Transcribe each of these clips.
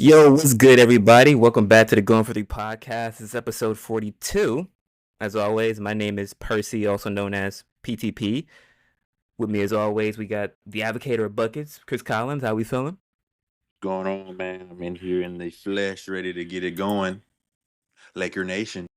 Yo, what's good, everybody? Welcome back to the Going for Three podcast. This is episode 42. As always, my name is Percy, also known as PTP. With me, as always, we got the advocator of buckets, Chris Collins. How we feeling? Going on, man? I'm in here in the flesh, ready to get it going. Laker Nation.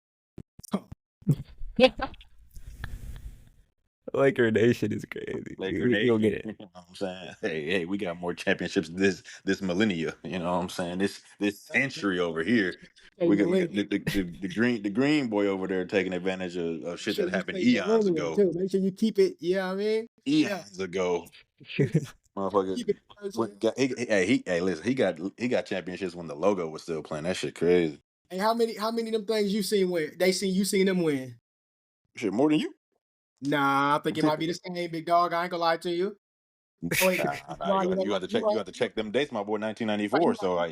Laker Nation is crazy. Laker You'll Nation. get it. You know what I'm saying? Hey, we got more championships this millennia. You know what I'm saying? This century over here. We got the green boy over there taking advantage of shit that happened eons ago. Too. Make sure you keep it. Yeah, I mean, eons ago. Motherfucker. Listen, he got championships when the logo was still playing. That shit crazy. And how many of them things you seen win? You seen them win? Shit, more than you. Nah, I think it might be the same, big dog. I ain't gonna lie to you. You have to check them dates, my boy. 1994. So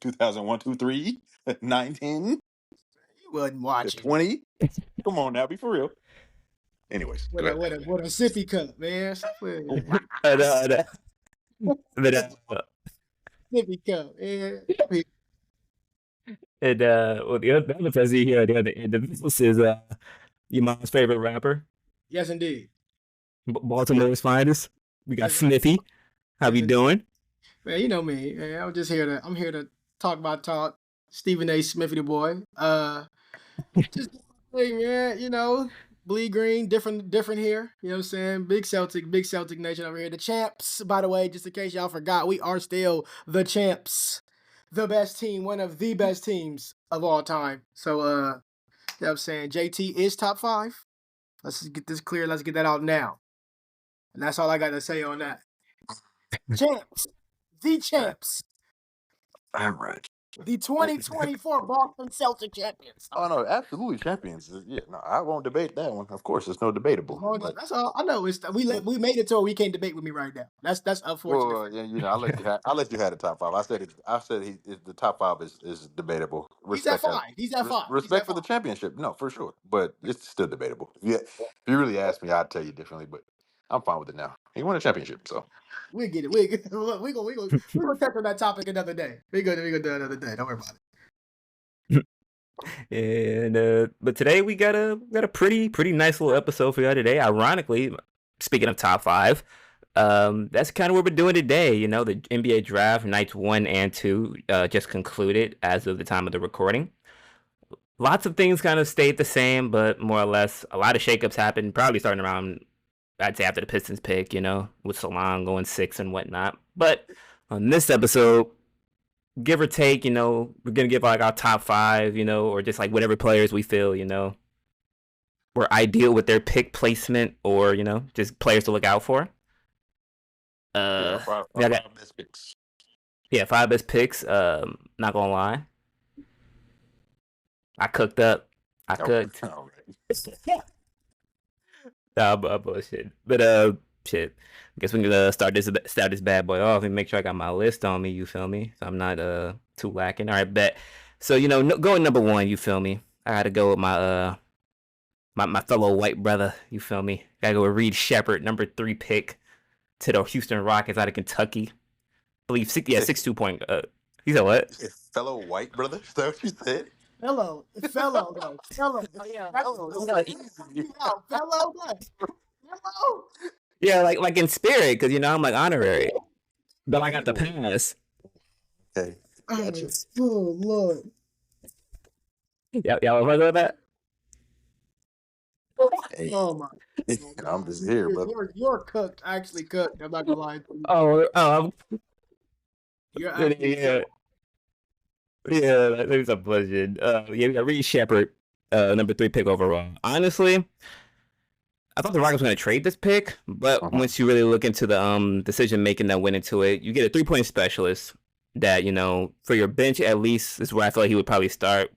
2001, 2, 3, 19. You wasn't watching. 20. Come on now, be for real. Anyways, what a sippy cup, man. Sippy cup, man. And the other person here, the other end of this is your mom's favorite rapper. Yes, indeed. Baltimore's finest. We got Smithy. How you doing? Man, you know me. Man, I'm here to talk about talk. Stephen A. Smithy the boy. Just man, you know, bleed green, different here. You know what I'm saying? Big Celtic nation over here. The champs, by the way, just in case y'all forgot, we are still the champs. The best team, one of the best teams of all time. So you know what I'm saying? JT is top 5. Let's get this clear. Let's get that out now. And that's all I got to say on that. Champs. The champs. All right. The 2024 Boston Celtic champions. Oh no, absolutely champions. Yeah, no, I won't debate that one. Of course, it's no debatable. That's all I know. We made it to where we can't debate with me right now. That's unfortunate. Well, yeah, you know, I'll let you have the top 5. I said the top 5 is debatable. Respect He's at 5. Respect for the championship. No, for sure, but it's still debatable. If you really ask me, I'd tell you differently, but I'm fine with it now. He won a championship, so we get it. We gonna touch on that topic another day. We gonna do it another day. Don't worry about it. And but today we got a pretty nice little episode for y'all today. Ironically, speaking of top 5, that's kind of what we're doing today. You know, the NBA draft nights 1 and 2 just concluded as of the time of the recording. Lots of things kind of stayed the same, but more or less a lot of shakeups happened. Probably starting around, I'd say, after the Pistons pick, you know, with Salon going 6 and whatnot. But on this episode, give or take, you know, we're going to give like our top 5, you know, or just like whatever players we feel, you know, were ideal with their pick placement or, you know, just players to look out for. five best picks. Yeah, 5 best picks. Not going to lie. I cooked up. I cooked. All right. Nah, bullshit. But shit. I guess we're gonna start this bad boy off and make sure I got my list on me. You feel me? So I'm not too lacking. All right, bet. So you know, going number 1. You feel me? I gotta go with my my fellow white brother. You feel me? Gotta go with Reed Sheppard, number 3 pick to the Houston Rockets out of Kentucky. I believe 6'2" point. He said what? Fellow white brother? Is that what you said? Fellow. Fellow. Oh yeah, Fellow. Yeah, like in spirit, because you know I'm like honorary, but I got the pass. Okay. Gotcha. Oh Lord. Yeah, y'all remember that? Hey. Oh my. I'm just here, brother. You're cooked. Actually cooked. I'm not gonna lie to you. Oh. You're yeah, that's a bullshit. Yeah, we got Reed Sheppard, number 3 pick overall. Honestly, I thought the Rockets were going to trade this pick, but once you really look into the decision making that went into it, you get a 3-point specialist that, you know, for your bench at least is where I feel like he would probably start.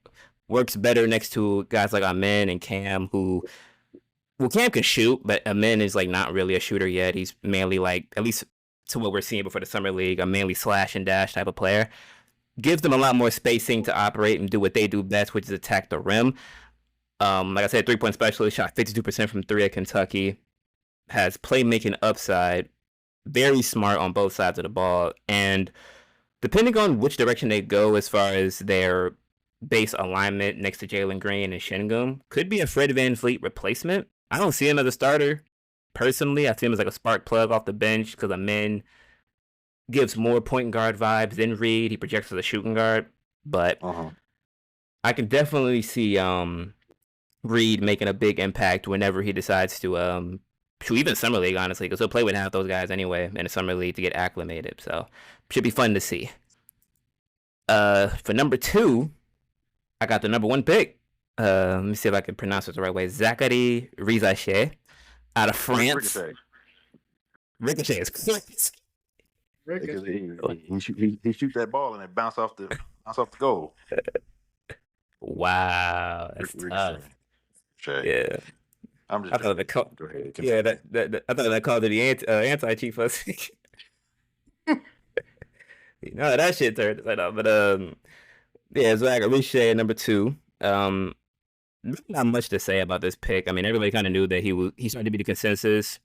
Works better next to guys like Amen and Cam, who, well, Cam can shoot, but Amen is like not really a shooter yet. He's mainly like, at least to what we're seeing before the summer league, a mainly slash and dash type of player. Gives them a lot more spacing to operate and do what they do best, which is attack the rim. Like I said, 3-point specialist, shot 52% from 3 at Kentucky, has playmaking upside, very smart on both sides of the ball, and depending on which direction they go as far as their base alignment next to Jalen Green and Şengün, could be a Fred VanVleet replacement. I don't see him as a starter. Personally, I see him as like a spark plug off the bench because Amin gives more point guard vibes than Reed. He projects as a shooting guard, but I can definitely see Reed making a big impact whenever he decides to shoot, even Summer League, honestly, because he'll play with half those guys anyway in the Summer League to get acclimated. So should be fun to see. For number 2, I got the number 1 pick. Let me see if I can pronounce it the right way. Zachary Rizaché out of France. Ricochet is correct. He shoot that ball and it bounce off the goal. Wow, that's tough. Yeah. I'm just. I thought that called. Yeah, I thought that called it the anti-chief. That shit turned right up. But yeah, Zach Richaud number 2. Not much to say about this pick. I mean, everybody kind of knew that he started to be the consensus.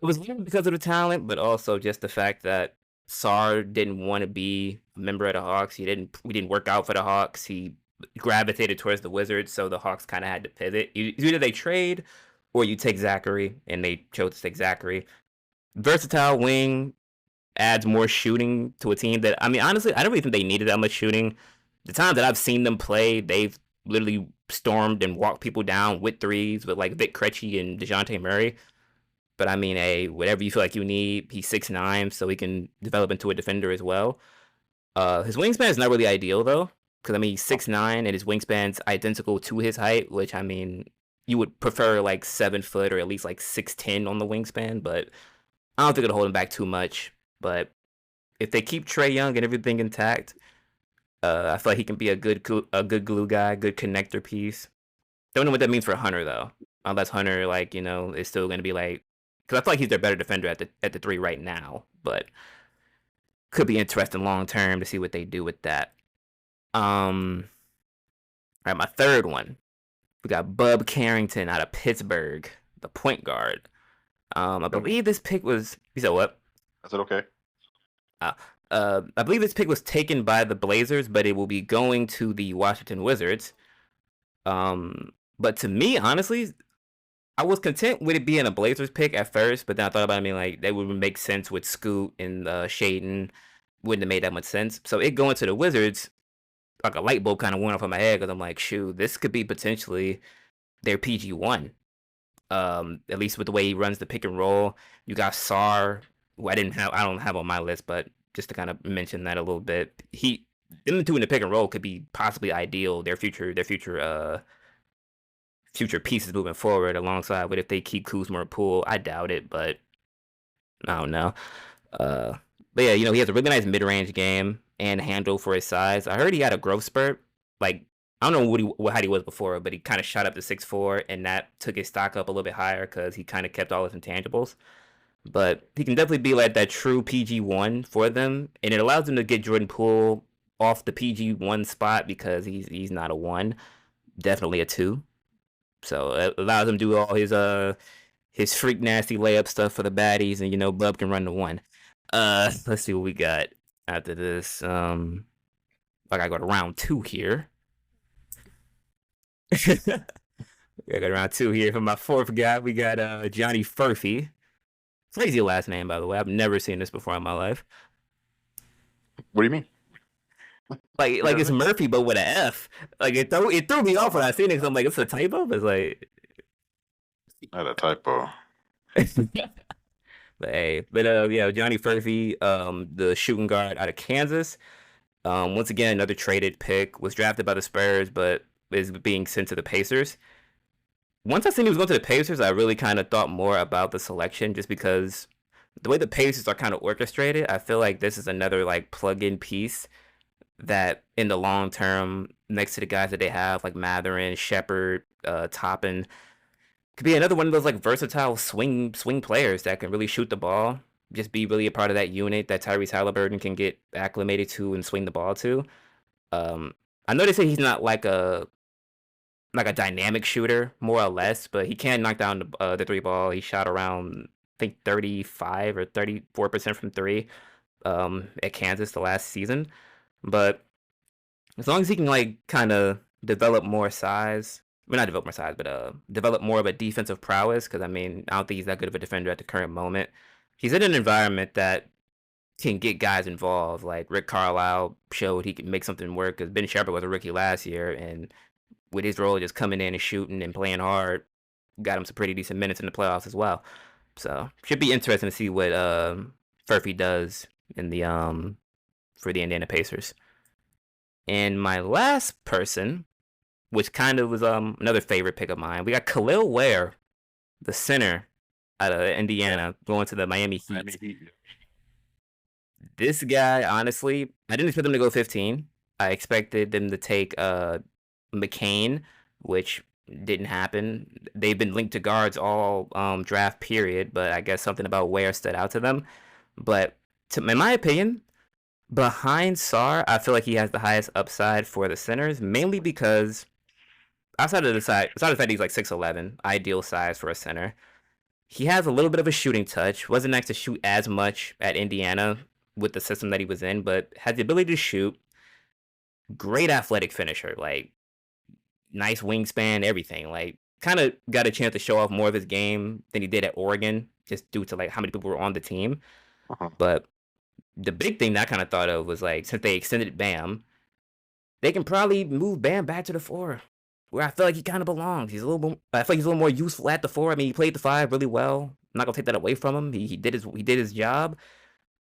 It was because of the talent, but also just the fact that Sarr didn't want to be a member of the Hawks. We didn't work out for the Hawks. He gravitated towards the Wizards, so the Hawks kind of had to pivot. Either they trade or you take Zachary, and they chose to take Zachary. Versatile wing, adds more shooting to a team that, I mean, honestly, I don't really think they needed that much shooting. The time that I've seen them play, they've literally stormed and walked people down with threes with like Vic Krejci and DeJounte Murray. But I mean, whatever you feel like you need, he's 6'9", so he can develop into a defender as well. His wingspan is not really ideal though, because I mean, he's 6'9", and his wingspan's identical to his height, which I mean, you would prefer like 7 foot or at least like 6'10" on the wingspan, but I don't think it'll hold him back too much. But if they keep Trae Young and everything intact, I feel like he can be a good glue guy, good connector piece. Don't know what that means for Hunter though, unless Hunter is still going to be like, because I feel like he's their better defender at the 3 right now, but could be interesting long term to see what they do with that. All right, my third one, we got Bub Carrington out of Pittsburgh, the point guard. I believe this pick was. You said what? I said okay. I believe this pick was taken by the Blazers, but it will be going to the Washington Wizards. But to me, honestly, I was content with it being a Blazers pick at first, but then I thought about it, I mean, like, that would make sense with Scoot and Shaedon. Wouldn't have made that much sense. So it going to the Wizards, like a light bulb kind of went off in my head because I'm like, shoot, this could be potentially their PG1. At least with the way he runs the pick and roll. You got Sarr, who I don't have on my list, but just to kind of mention that a little bit, them two in the pick and roll could be possibly ideal. Their future pieces moving forward alongside. But if they keep Kuzma or Poole, I doubt it. But I don't know. But yeah, he has a really nice mid-range game and handle for his size. I heard he had a growth spurt. Like, I don't know how he was before, but he kind of shot up to 6'4", and that took his stock up a little bit higher because he kind of kept all his intangibles. But he can definitely be like that true PG1 for them, and it allows them to get Jordan Poole off the PG1 spot because he's not a 1, definitely a 2. So it allows him to do all his freak nasty layup stuff for the baddies, and Bub can run the 1. Let's see what we got after this. I gotta go to round 2 here. I got round 2 here for my 4th guy. We got Johnny Furphy. Crazy last name, by the way. I've never seen this before in my life. What do you mean? Like it's Murphy, but with an F. Like it threw me off when I seen it. Cause I'm like, it's a typo. But it's like, not a typo. But Johnny Furphy, the shooting guard out of Kansas. Once again, another traded pick, was drafted by the Spurs, but is being sent to the Pacers. Once I seen he was going to the Pacers, I really kind of thought more about the selection, just because the way the Pacers are kind of orchestrated, I feel like this is another like plug-in piece that in the long term, next to the guys that they have, like Mathurin, Shepherd, Toppin, could be another one of those like versatile swing players that can really shoot the ball, just be really a part of that unit that Tyrese Halliburton can get acclimated to and swing the ball to. I know they say he's not like a dynamic shooter, more or less, but he can knock down the 3 ball. He shot around, I think, 35 or 34% from 3. at Kansas the last season. But as long as he can like kind of develop more size, well, not develop more size, but develop more of a defensive prowess. Because I mean, I don't think he's that good of a defender at the current moment. He's in an environment that can get guys involved. Like Rick Carlisle showed he can make something work. Because Ben Shepherd was a rookie last year, and with his role just coming in and shooting and playing hard, got him some pretty decent minutes in the playoffs as well. So should be interesting to see what Furphy does in the for the Indiana Pacers. And my last person, which kind of was another favorite pick of mine, we got Khalil Ware, the center out of Indiana, going to the Miami Heat. This guy, honestly, I didn't expect them to go 15. I expected them to take McCain, which didn't happen. They've been linked to guards all draft period, but I guess something about Ware stood out to them. But in my opinion, behind Sarr, I feel like he has the highest upside for the centers, mainly because outside of the fact he's like 6'11", ideal size for a center. He has a little bit of a shooting touch. Wasn't nice to shoot as much at Indiana with the system that he was in, but had the ability to shoot. Great athletic finisher, like nice wingspan, everything. Like kind of got a chance to show off more of his game than he did at Oregon, just due to like how many people were on the team. But the big thing that I kind of thought of was like, since they extended Bam, they can probably move Bam back to the 4, where I feel like he kind of belongs. I feel like he's a little more useful at the 4. I mean, he played the 5 really well. I'm not gonna take that away from him. He did his job.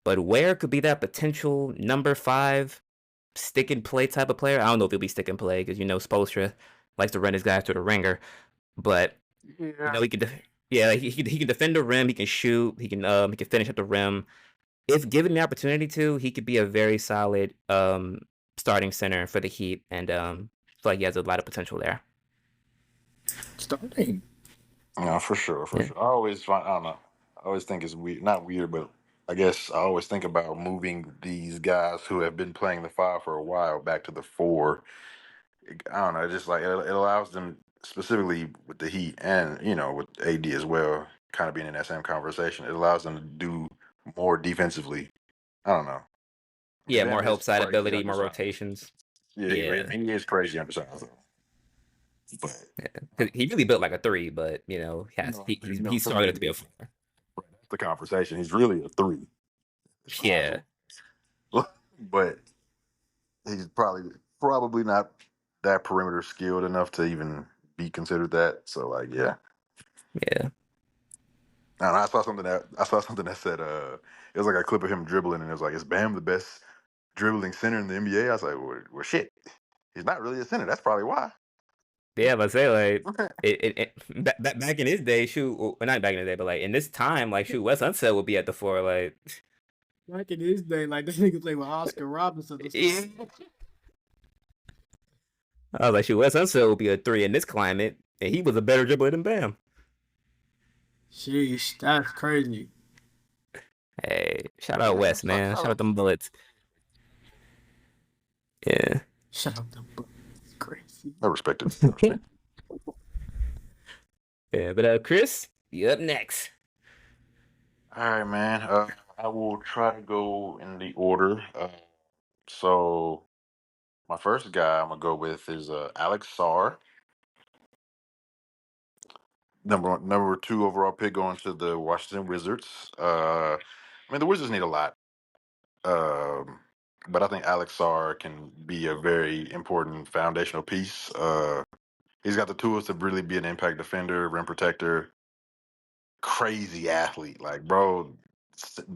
But Ware could be that potential number 5 stick and play type of player. I don't know if he'll be stick and play because Spoelstra likes to run his guys to the ringer. But he can, he can defend the rim. He can shoot. He can finish at the rim. If given the opportunity to, he could be a very solid starting center for the Heat, and I feel like he has a lot of potential there. Starting. Yeah, for sure. I don't know. I always think it's weird, not weird, but I guess I always think about moving these guys who have been playing the 5 for a while back to the 4. I don't know, just like it allows them, specifically with the Heat and with AD as well, kind of being in that same conversation. It allows them to do more defensively. I don't know. Yeah, Bam more is help side crazy ability, more undersized. rotations. Yeah, he is crazy undersized though. But 'Cause he really built like a 3, but he's started to be a 4. that's the conversation. He's really a 3. Yeah. But he's probably not that perimeter skilled enough to even be considered that. So like, yeah. Yeah. And I saw something that said it was like a clip of him dribbling, and it was like, is Bam the best dribbling center in the NBA? I was like, well shit, he's not really a center. That's probably why. Yeah, but say like back in his day, well, not back in his day, but like in this time, like Wes Unseld would be at the 4, like back in his day, like this nigga played with Oscar Robinson. Yeah. I was like, Wes Unseld would be a 3 in this climate, and he was a better dribbler than Bam. Sheesh, that's crazy. Hey, shout out Wes, man. Shout out them Bullets. Yeah. Shout out them Bullets. Crazy. I respect it. Yeah, but Chris, you up next. All right, man. I will try to go in the order. So my first guy I'm gonna go with is Alex Sarr. Number 2 overall pick going to the Washington Wizards. I mean, the Wizards need a lot. But I think Alex Sarr can be a very important foundational piece. He's got the tools to really be an impact defender, rim protector, crazy athlete. Like, bro,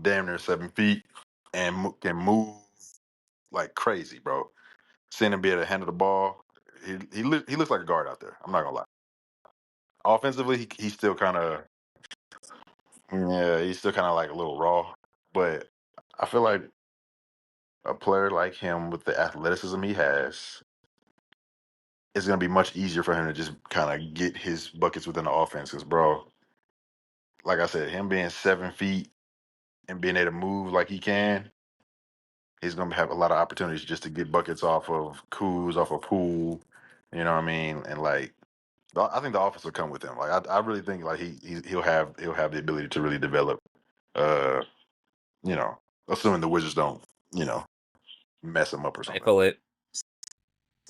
damn near 7 feet and can move like crazy, bro. Seeing him be able to handle the ball, he looks like a guard out there. I'm not gonna lie. Offensively, he's still kind of like a little raw, but I feel like a player like him with the athleticism he has, it's going to be much easier for him to just kind of get his buckets within the offense. Because, bro, like I said, him being 7 feet and being able to move like he can, he's going to have a lot of opportunities just to get buckets off of Kuz, off of Poole. You know what I mean? And like, I think the offense will come with him. Like, I really think like he'll have the ability to really develop, assuming the Wizards don't, mess him up or something. Rifle it.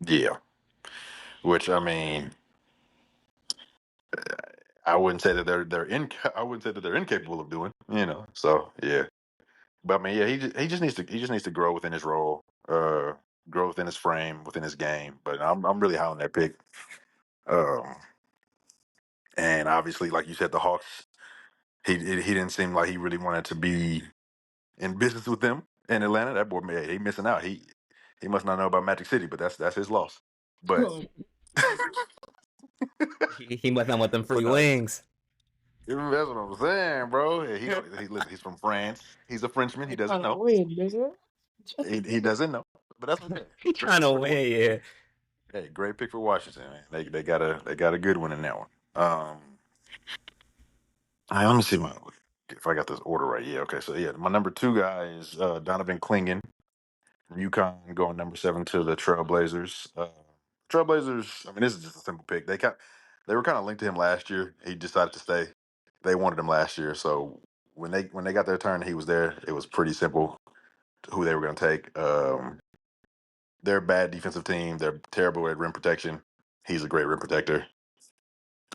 Yeah. Which I mean, I wouldn't say that I wouldn't say that they're incapable of doing. So yeah. But I mean, yeah, he just needs to grow within his role, grow within his frame, within his game. But I'm really high on that pick. Um, and obviously, like you said, the Hawks. He didn't seem like he really wanted to be in business with them in Atlanta. That boy, man, he missing out. He must not know about Magic City, but that's his loss. But He must not want them free wings. that's what I'm saying, bro. Listen, he's from France. He's a Frenchman. He doesn't know. He doesn't know. But that's okay. He trying to win, yeah. Hey, great pick for Washington, man. They got a good one in that one. All right, let me see if I got this order right. Yeah, okay. So yeah, my number 2 guy is Donovan Clingan from UConn, going number 7 to the Trailblazers. Trailblazers. I mean, this is just a simple pick. They were kind of linked to him last year. He decided to stay. They wanted him last year, so when they got their turn, he was there. It was pretty simple who they were going to take. They're a bad defensive team. They're terrible at rim protection. He's a great rim protector.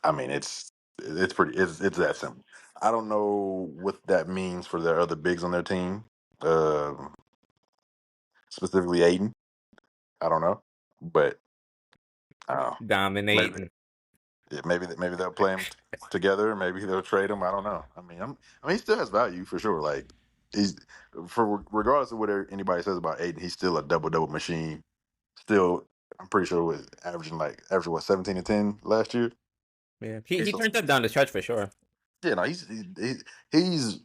I mean, it's that simple. I don't know what that means for their other bigs on their team, specifically Aiden. I don't know, but I don't know. Dominating. Maybe they'll play him together. Maybe they'll trade him. I don't know. I mean, he still has value for sure. Like he's regardless of what anybody says about Aiden, he's still a double machine. Still, I'm pretty sure was averaging what 17 and 10 last year. Yeah, he turned up down the stretch for sure. Yeah, no, he's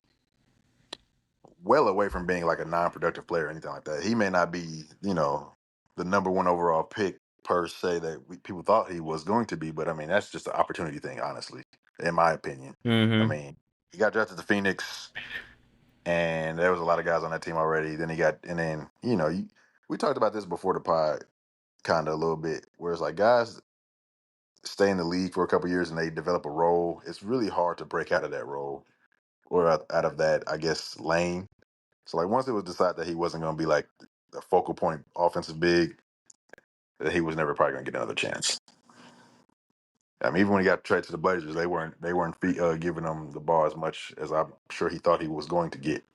well away from being like a non-productive player or anything like that. He may not be, the number 1 overall pick per se that people thought he was going to be, but I mean that's just an opportunity thing, honestly, in my opinion. Mm-hmm. I mean, he got drafted to Phoenix, and there was a lot of guys on that team already. Then we talked about this before the pod, kind of a little bit, where it's like guys stay in the league for a couple years and they develop a role. It's really hard to break out of that role or out of that, I guess, lane. So like once it was decided that he wasn't going to be like a focal point offensive big, that he was never probably going to get another chance. I mean, even when he got traded to the Blazers, they weren't giving him the ball as much as I'm sure he thought he was going to get.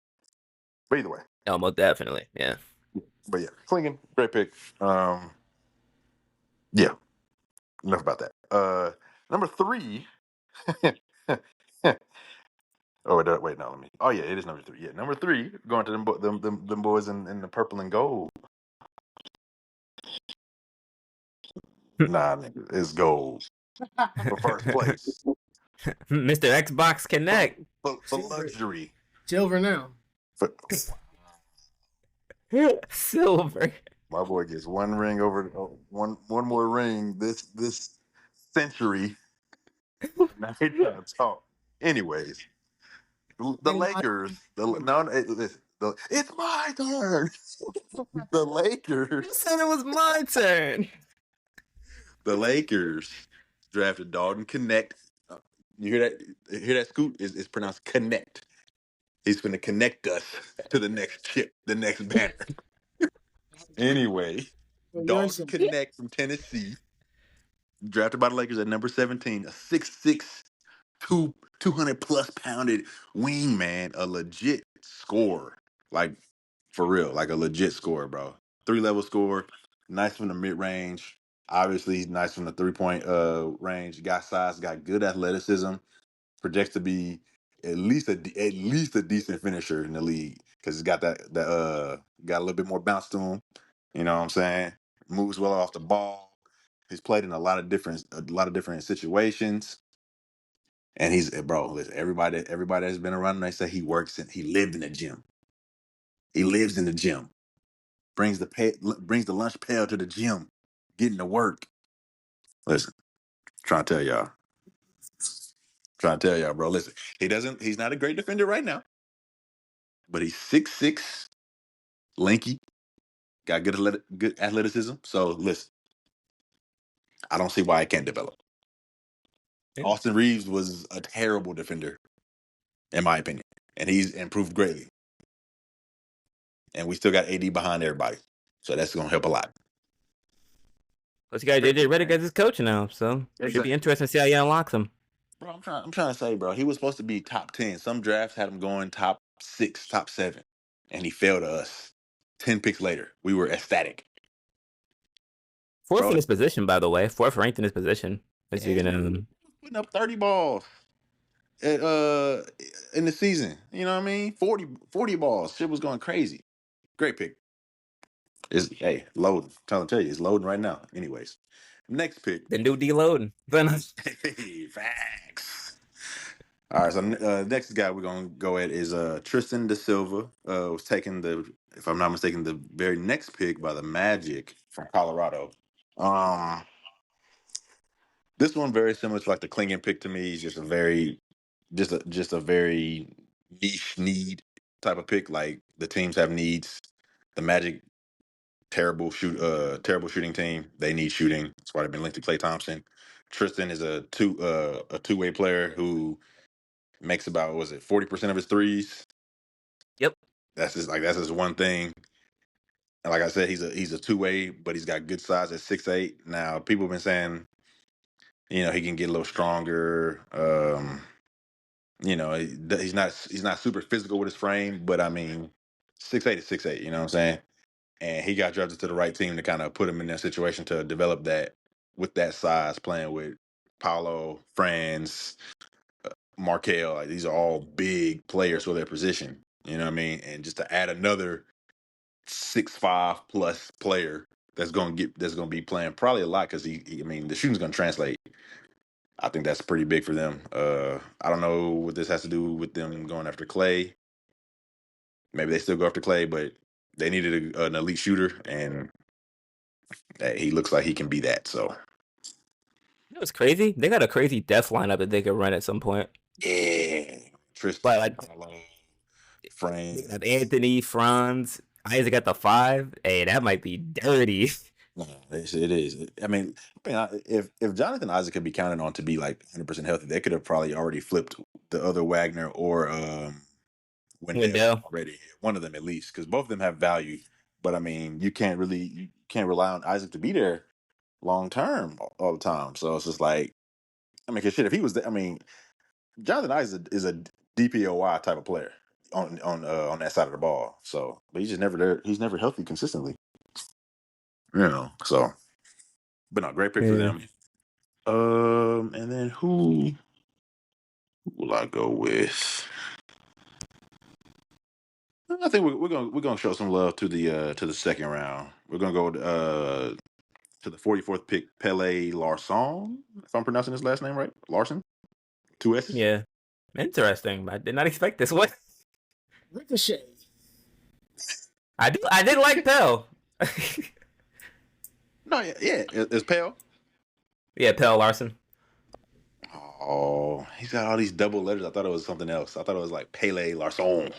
But either way, most definitely, yeah. But yeah, Clingan, great pick. Yeah, enough about that. Number 3. Oh, wait, no, let me. Oh yeah, it is number 3. Yeah, number 3, going to them boys in the purple and gold. Nah, nigga, it's gold for first place. Mr. Xbox Connect For luxury. Silver now. Silver. My boy gets 1 ring one more ring this century. Now he trying to talk. Anyways, the Lakers. It's my turn. The Lakers. You said it was my turn. The Lakers drafted Dalton Connect. You hear that? Hear that, Scoot? It's pronounced connect. He's going to connect us to the next chip, the next banner. Anyway, Dalton Connect from Tennessee, drafted by the Lakers at number 17, a 6'6", 200+ pounded wingman, a legit scorer. Like, for real, like a legit scorer, bro. 3-level scorer, nice from the mid-range. Obviously, he's nice from the 3-point range. Got size, got good athleticism. Projects to be at least a decent finisher in the league because he's got got a little bit more bounce to him. You know what I'm saying? Moves well off the ball. He's played in a lot of different situations. And listen, everybody that's been around him, they say he lived in the gym. He lives in the gym. Brings the lunch pail to the gym, getting to work. Listen, trying to tell y'all, bro. Listen, he's not a great defender right now, but he's 6'6", lanky, got good athleticism. So listen, I don't see why it can't develop. Yeah. Austin Reeves was a terrible defender, in my opinion, and he's improved greatly. and we still got AD behind everybody, so that's gonna help a lot. Plus, you got JJ Redick as his coach now, so should be interesting to see how he unlocks him. Bro, I'm trying to say, bro, he was supposed to be top 10. Some drafts had him going top 6, top 7, and he failed to us. 10 picks later, we were ecstatic. Fourth Bro, in his position, by the way. Fourth ranked in his position. As you're gonna putting up 30 balls at, in the season. You know what I mean? 40 balls. Shit was going crazy. Great pick. Hey, loading. I'm trying to tell you, it's loading right now. Anyways, next pick. the new deloading. Hey, facts. All right, so next guy we're gonna go at is Tristan Da Silva. Was taking if I'm not mistaken, the very next pick by the Magic from Colorado. This one very similar to like the Klingon pick to me. He's just a very niche need type of pick. Like the teams have needs. The Magic terrible shooting team. They need shooting. That's why they've been linked to Klay Thompson. Tristan is a two-way player who makes about 40% of his threes. Yep. That's his one thing. And like I said, he's a two-way, but he's got good size at 6'8". Now people have been saying, he can get a little stronger. He's not super physical with his frame, but I mean, 6'8" is 6'8". You know what I'm saying? And he got drafted to the right team to kind of put him in that situation to develop that with that size, playing with Paulo, Franz, Markel. Like, these are all big players for their position. You know what I mean? And just to add another 6'5" plus player that's gonna be playing probably a lot because the shooting's gonna translate. I think that's pretty big for them. I don't know what this has to do with them going after Klay. Maybe they still go after Klay, but they needed an elite shooter, and he looks like he can be that. So It was crazy. They got a crazy death lineup that they could run at some point. yeah, Tristan, Franz, Anthony, Franz, Isaac at the 5. Hey, that might be dirty. No, it is. I mean, if Jonathan Isaac could be counted on to be like 100% healthy, they could have probably already flipped the other Wagner or Wendell already. One of them at least, because both of them have value. But I mean, you can't rely on Isaac to be there long term all the time. So it's just like, because shit, if he was, Jonathan Isaac is a DPOY type of player on that side of the ball. So, but he's just never there. He's never healthy consistently. So, but no, great pick for them. And then who will I go with? I think we're gonna show some love to the second round. We're gonna go to the 44th pick, Pele Larson. If I'm pronouncing his last name right, Larson. 2 S's. Yeah, interesting. I did not expect this one. Ricochet. I did like Pell. No, yeah, it's Pale. Yeah, Pell Larson. Oh, he's got all these double letters. I thought it was something else. I thought it was like Pele Larson.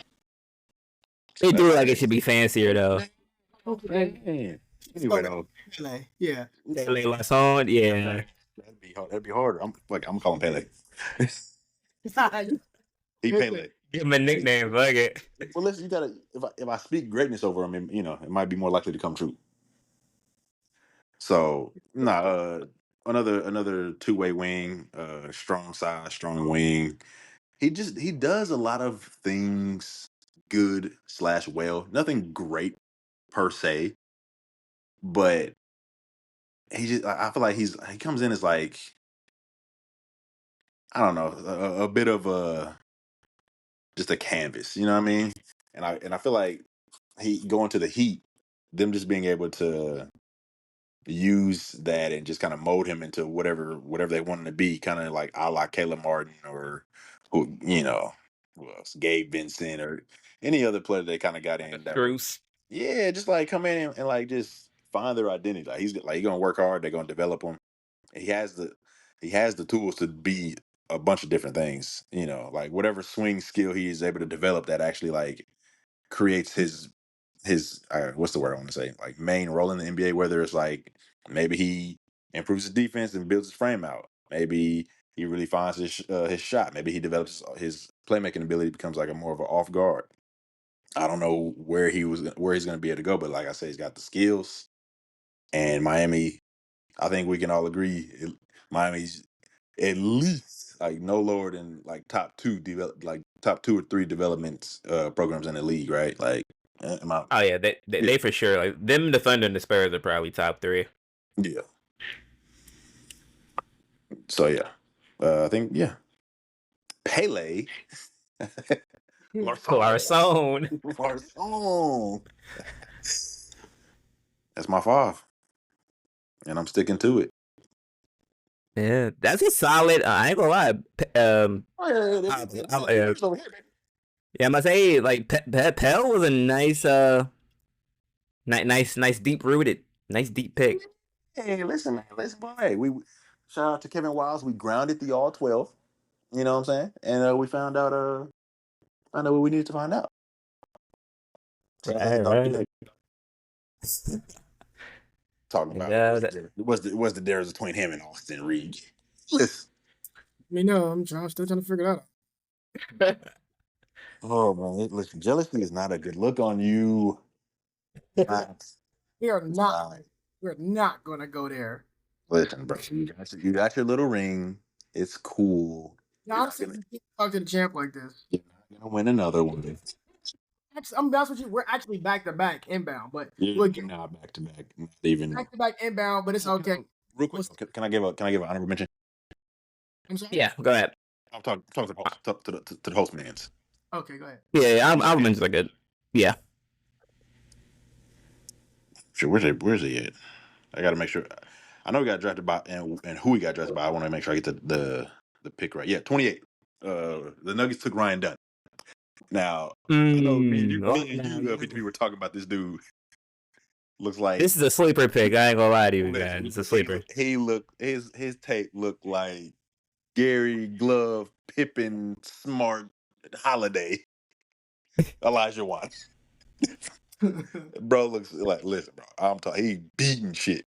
They do like it should be fancier though. Anyway, though. Pele, yeah. Pele Larson, yeah. That'd be hard. That'd be harder. I'm calling Pele. He Pele. Give him a nickname, fuck it. Well, listen, you gotta. If I speak greatness over him, it might be more likely to come true. So, another two-way wing, strong size, strong wing. He does a lot of things good / well. Nothing great per se, but I feel like he comes in as like, I don't know, a bit of just a canvas, you know what I mean? And I feel like he going to the Heat, them just being able to use that and just kind of mold him into whatever they want him to be, kind of like a la Caleb Martin or who else, Gabe Vincent or any other player they kind of got in. Bruce. Yeah, just like come in and like just find their identity. Like he's gonna work hard. They're gonna develop him. He has the tools to be a bunch of different things. Like whatever swing skill he is able to develop that actually like creates his what's the word I want to say, like main role in the NBA. Whether it's like maybe he improves his defense and builds his frame out. Maybe he really finds his shot. Maybe he develops his playmaking ability, becomes like a more of an off guard. I don't know where he's going to be able to go, but like I said, he's got the skills. And Miami, I think we can all agree, Miami's at least like no lower than like top two or three development programs in the league, right? Like, oh yeah, they for sure, like them, the Thunder and the Spurs are probably top 3. Yeah. So yeah, I think Pele. Larson. That's my 5, and I'm sticking to it. Yeah, that's a solid. I ain't gonna lie. Yeah, I must say, like Pell was a nice, nice deep rooted, nice deep pick. Hey, listen, boy. We shout out to Kevin Wiles. We grounded the all 12. You know what I'm saying? And we found out what we needed to find out. Right. Talking about what's the difference between him and Austin Reed? Listen. I'm still trying to figure it out. Oh man, listen, jealousy is not a good look on you. We are not. We're not gonna go there. Listen, bro, you got your little ring. It's cool. Now, I'm talk to the champ like this. You're not gonna win another one. I'm honest with you. We're actually back to back inbound, but you're not back to back. Not even back to back inbound, but it's okay. Real quick, can I give an honorable mention? I'm sorry? Yeah, go ahead. I'm talking to the host mans. Okay, go ahead. Yeah, honorable mentions are good. Yeah. Sure, where's he at? I got to make sure. I know he got drafted by and who he got drafted by. I want to make sure I get the pick right. Yeah, 28. The Nuggets took Ryan Dunn. Now, I know me and you, we were talking about this dude. Looks like this is a sleeper pick. I ain't gonna lie to you, man. It's a sleeper. His tape looked like Gary Glove, Pippen, Smart, Holiday, Elijah Watts. Bro looks like, listen, bro. I'm talking. He beating shit.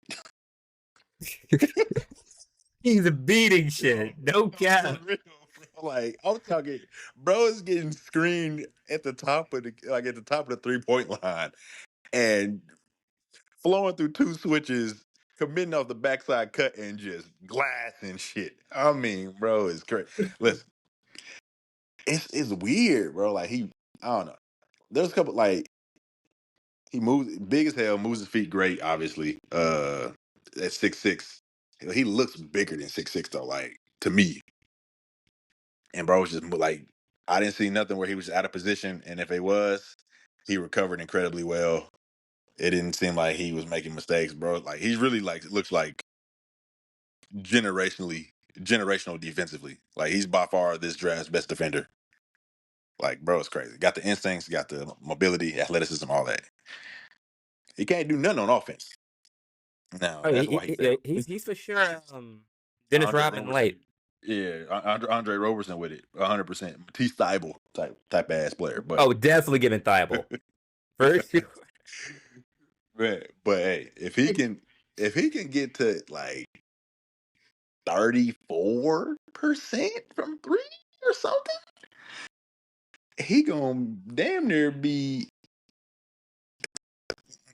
He's beating shit. No cap. Like, I'm talking, bro is getting screened at the top of the 3-point line and flowing through 2 switches, committing off the backside cut and just glass and shit. I mean, bro, it's crazy. Listen, it's weird, bro. Like I don't know. There's a couple like he moves big as hell, moves his feet great, obviously. At 6'6". He looks bigger than 6'6" though, like to me. And bro was just like, I didn't see nothing where he was out of position, and if it was, he recovered incredibly well. It didn't seem like he was making mistakes, bro. Like he's really looks like generational defensively. Like he's by far this draft's best defender. Like, bro, it's crazy. Got the instincts, got the mobility, athleticism, all that. He can't do nothing on offense. No, that's why he's for sure Dennis Rodman light. Yeah, Andre Roberson with it, 100%. Matisse Thybulle type ass player, but definitely giving Thybulle. For sure. But hey, if he can get to like 34% from 3 or something, he gonna damn near be.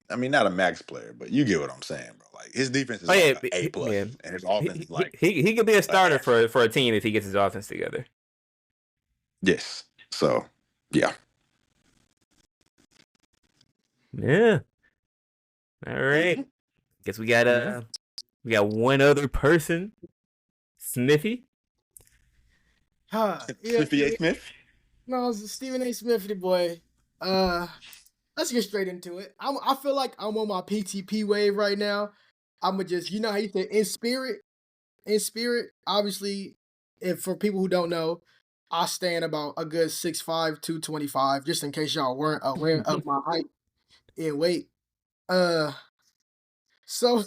I mean, not a max player, but you get what I'm saying, bro. Like his defense is A+, and his offense is like he could be a starter for a team if he gets his offense together. Yes. So yeah. Yeah. All right. Guess we got one other person, Smithy. Smithy A. Smith. No, it's Stephen A. Smith, the boy. Let's get straight into it. I feel like I'm on my PTP wave right now. I'ma just, how you say in spirit. Obviously, if for people who don't know, I stand about a good 6'5", 225. Just in case y'all weren't aware of my height and weight. So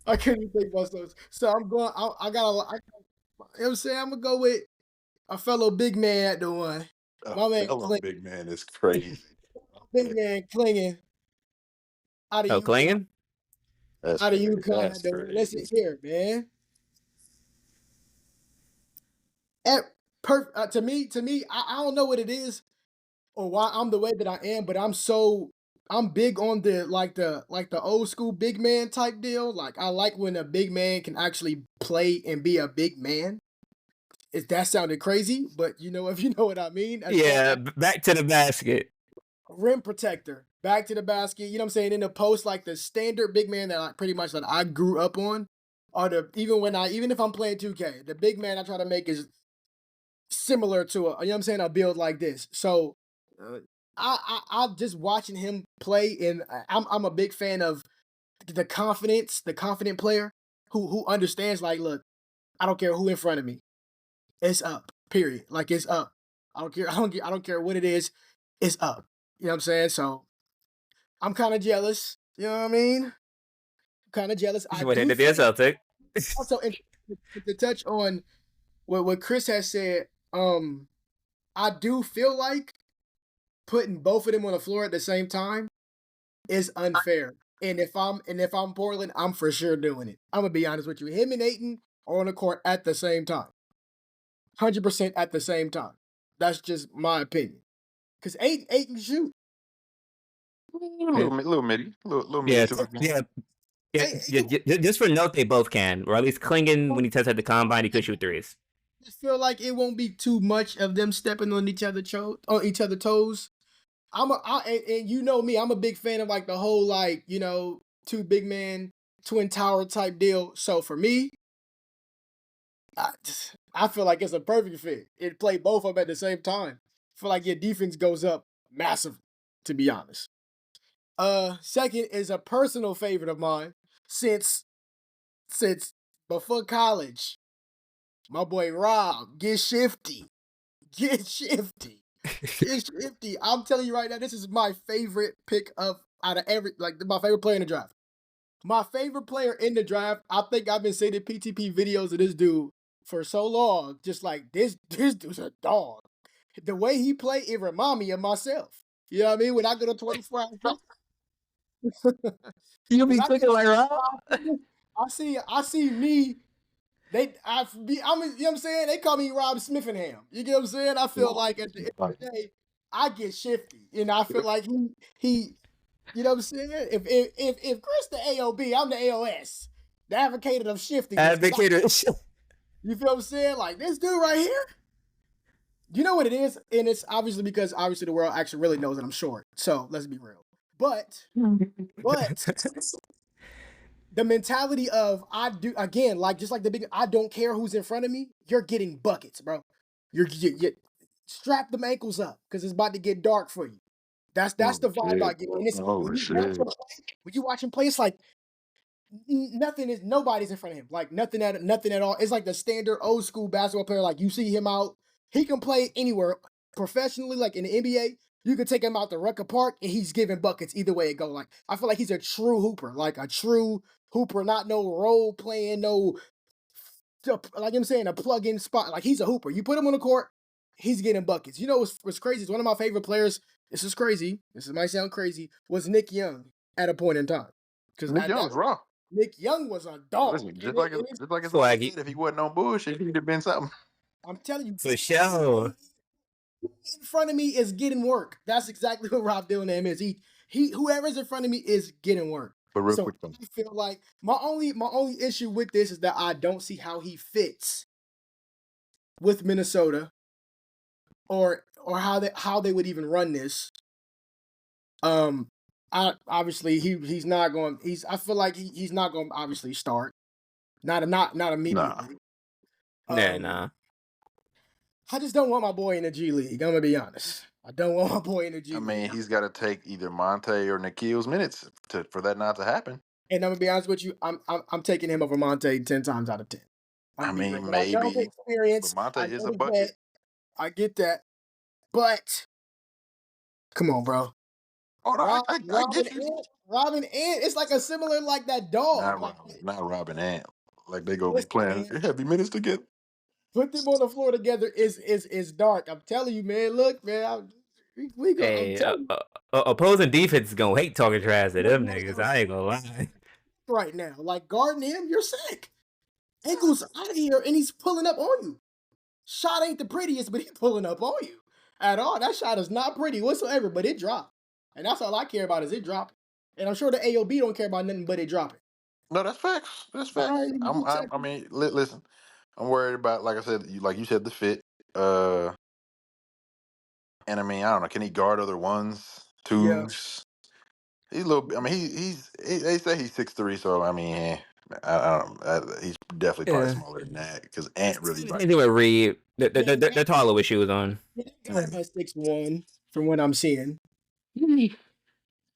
I couldn't think about those. So I'm going. I got a. You know what I'm saying? I'm gonna go with a fellow big man at the one. My man, big man is crazy. Big man clinging. Clinging? Out of UConn. Listen here, man. To me, I don't know what it is. or why I'm the way that I am, but I'm big on the old school big man type deal. Like I like when a big man can actually play and be a big man. If that sounded crazy, but you know if you know what I mean. As far Yeah, as back to the basket. rim protector, back to the basket. You know what I'm saying? In the post, like the standard big man that I pretty much that I grew up on, or the even if I'm playing 2K, the big man I try to make is similar to a you know what I'm saying a build like this. So uh, I'm just watching him play, and I'm a big fan of the confident player who understands like, look, I don't care who in front of me, it's up. Period. Like it's up. I don't care. I don't care what it is. It's up. You know what I'm saying? So I'm kind of jealous. You know what I mean? Kind of jealous. I What had do to be a think Celtic. also and to touch on what Chris has said. I do feel like putting both of them on the floor at the same time is unfair. And if I'm Portland, I'm for sure doing it. I'm gonna be honest with you. Him and Aiton are on the court at the same time. 100% at the same time. That's just my opinion. Cause Aiton can shoot. Little midi Yeah, to it. yeah, yeah, Aiton just for note, they both can, or at least Klingon when he tested the combine, he could shoot threes. just feel like it won't be too much of them stepping on each other toes. And you know me, I'm a big fan of like the whole like two big man twin tower type deal. So for me, I, I feel like it's a perfect fit. It play both of them at the same time. I feel like your defense goes up massively, to be honest. Second is a personal favorite of mine since before college. My boy Rob, get shifty. Get shifty. Get shifty. I'm telling you right now, this is my favorite pick of out of my favorite player in the draft. My favorite player in the draft, I think I've been saying the PTP videos of this dude for so long. Just like this dude's a dog. The way he play, it remind me of myself. You know what I mean? When I go to 24 hours, You when be I clicking like Rob? I see me. You know what I'm saying? They call me Rob Smithingham. You get what I'm saying? I feel like at the end of the day, I get shifty. And I feel like he you know what I'm saying? If Chris the AOB, I'm the AOS. The advocate of shiftiness. Advocator. You feel what I'm saying? Like this dude right here. You know what it is? And it's obviously because the world actually really knows that I'm short. So let's be real. But the mentality of I do again, like just like the big I don't care who's in front of me, you're getting buckets, bro. You strap them ankles up because it's about to get dark for you. That's the vibe I get. And it's when you watch him play, it's like nobody's in front of him. Like nothing at all. It's like the standard old school basketball player. Like you see him out, he can play anywhere professionally, like in the NBA. You can take him out to Rucker Park and he's giving buckets either way it go. Like I feel like he's a true hooper, like a true hooper, not no role playing, no like I'm saying, a plug-in spot. Like he's a hooper. You put him on the court, he's getting buckets. You know what's crazy? It's one of my favorite players. This is crazy. Might sound crazy. Was Nick Young at a point in time? Because Nick Young's raw. Nick Young was a dog. Listen, just like his Swaggy. if he wasn't on bullshit, he'd have been something. I'm telling you, For sure. in front of me is getting work. That's exactly what Rob Dillingham is. He whoever's in front of me is getting work. But real So quick though, I feel like my only issue with this is that I don't see how he fits with Minnesota or how they would even run this. Obviously he's not going. I feel like he's not going to obviously start. Not immediately. Nah. I just don't want my boy in the G League. I'm gonna be honest. I don't want my boy in the G I League. mean, he's got to take either Monte or Nikhil's minutes for that not to happen. And I'm gonna be honest with you. I'm taking him over Monte 10 times out of 10. I mean, I know the maybe, experience. but Monte I is know a the bucket. vet. I get that, but come on, bro. Oh no, I get you. Robin and it's like a similar like that dog. Not Robin Ant. Like they go be Listen, playing man. heavy minutes together. Put them on the floor together is dark. I'm telling you, man. Look, man. We go. Hey, opposing defense is gonna hate talking trash to them niggas. I ain't gonna lie. Right now, like guarding him, you're sick. Ankles out of here, and he's pulling up on you. Shot ain't the prettiest, but he's pulling up on you. at all. That shot is not pretty whatsoever, but it dropped. And that's all I care about is it dropping. And I'm sure the AOB don't care about nothing but it dropping. No, that's facts. That's All facts. right, I mean, listen. I'm worried about, like I said, like you said, the fit. Uh, and I mean, I don't know. Can he guard other ones, yeah. twos? He's a little. I mean, they say he's 6'3", so I mean, I don't. He's definitely probably Yeah. smaller than that because Ant really Same like. thing with Reed. They're Yeah, taller with shoes on. got 6'1" from what I'm seeing.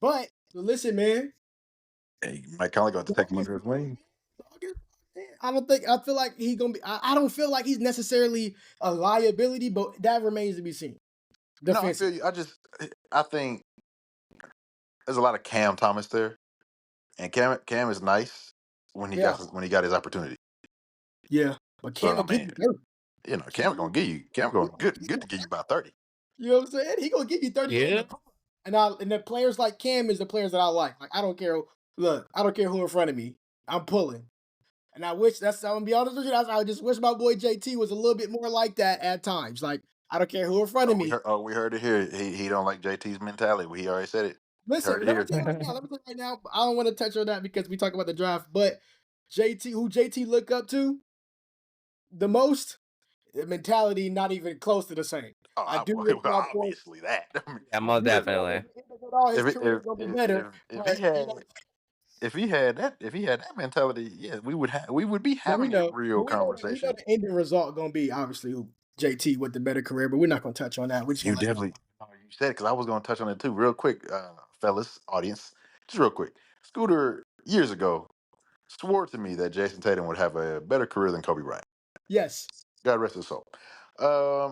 But listen, man. Hey, Mike Conley going to take him under his wing. I feel like he gonna be. I don't feel like he's necessarily a liability, but that remains to be seen. No, I Defensive. feel you. I think there's a lot of Cam Thomas there, and Cam is nice when he Yeah. got his opportunity. Yeah. But So, Cam I will give mean, you 30. you know, Cam going good to give you about 30. You know what I'm saying? He gonna give you 30. Yeah. And the players like Cam is the players that I like. Like I don't care. Look, I don't care who in front of me. I'm pulling. And I'm gonna be honest with you. I just wish my boy JT was a little bit more like that at times. Like I don't care who in front of me. We heard it here. He don't like JT's mentality. He already said it. Listen, Heard it let me here. tell you right now. I don't want to touch on that because we talk about the draft. But who JT look up to the most, the mentality not even close to the same. Oh, I do well, wish my boy. obviously that. I mean, Yeah, most definitely. His career gonna be better. if he had that mentality, yeah, we would be having a real We conversation. know the ending result gonna be obviously JT with the better career, but we're not gonna touch on that. You definitely you said it because I was going to touch on it too, real quick, fellas, audience, just real quick. Scooter years ago swore to me that Jason Tatum would have a better career than Kobe Bryant. Yes. God rest his soul.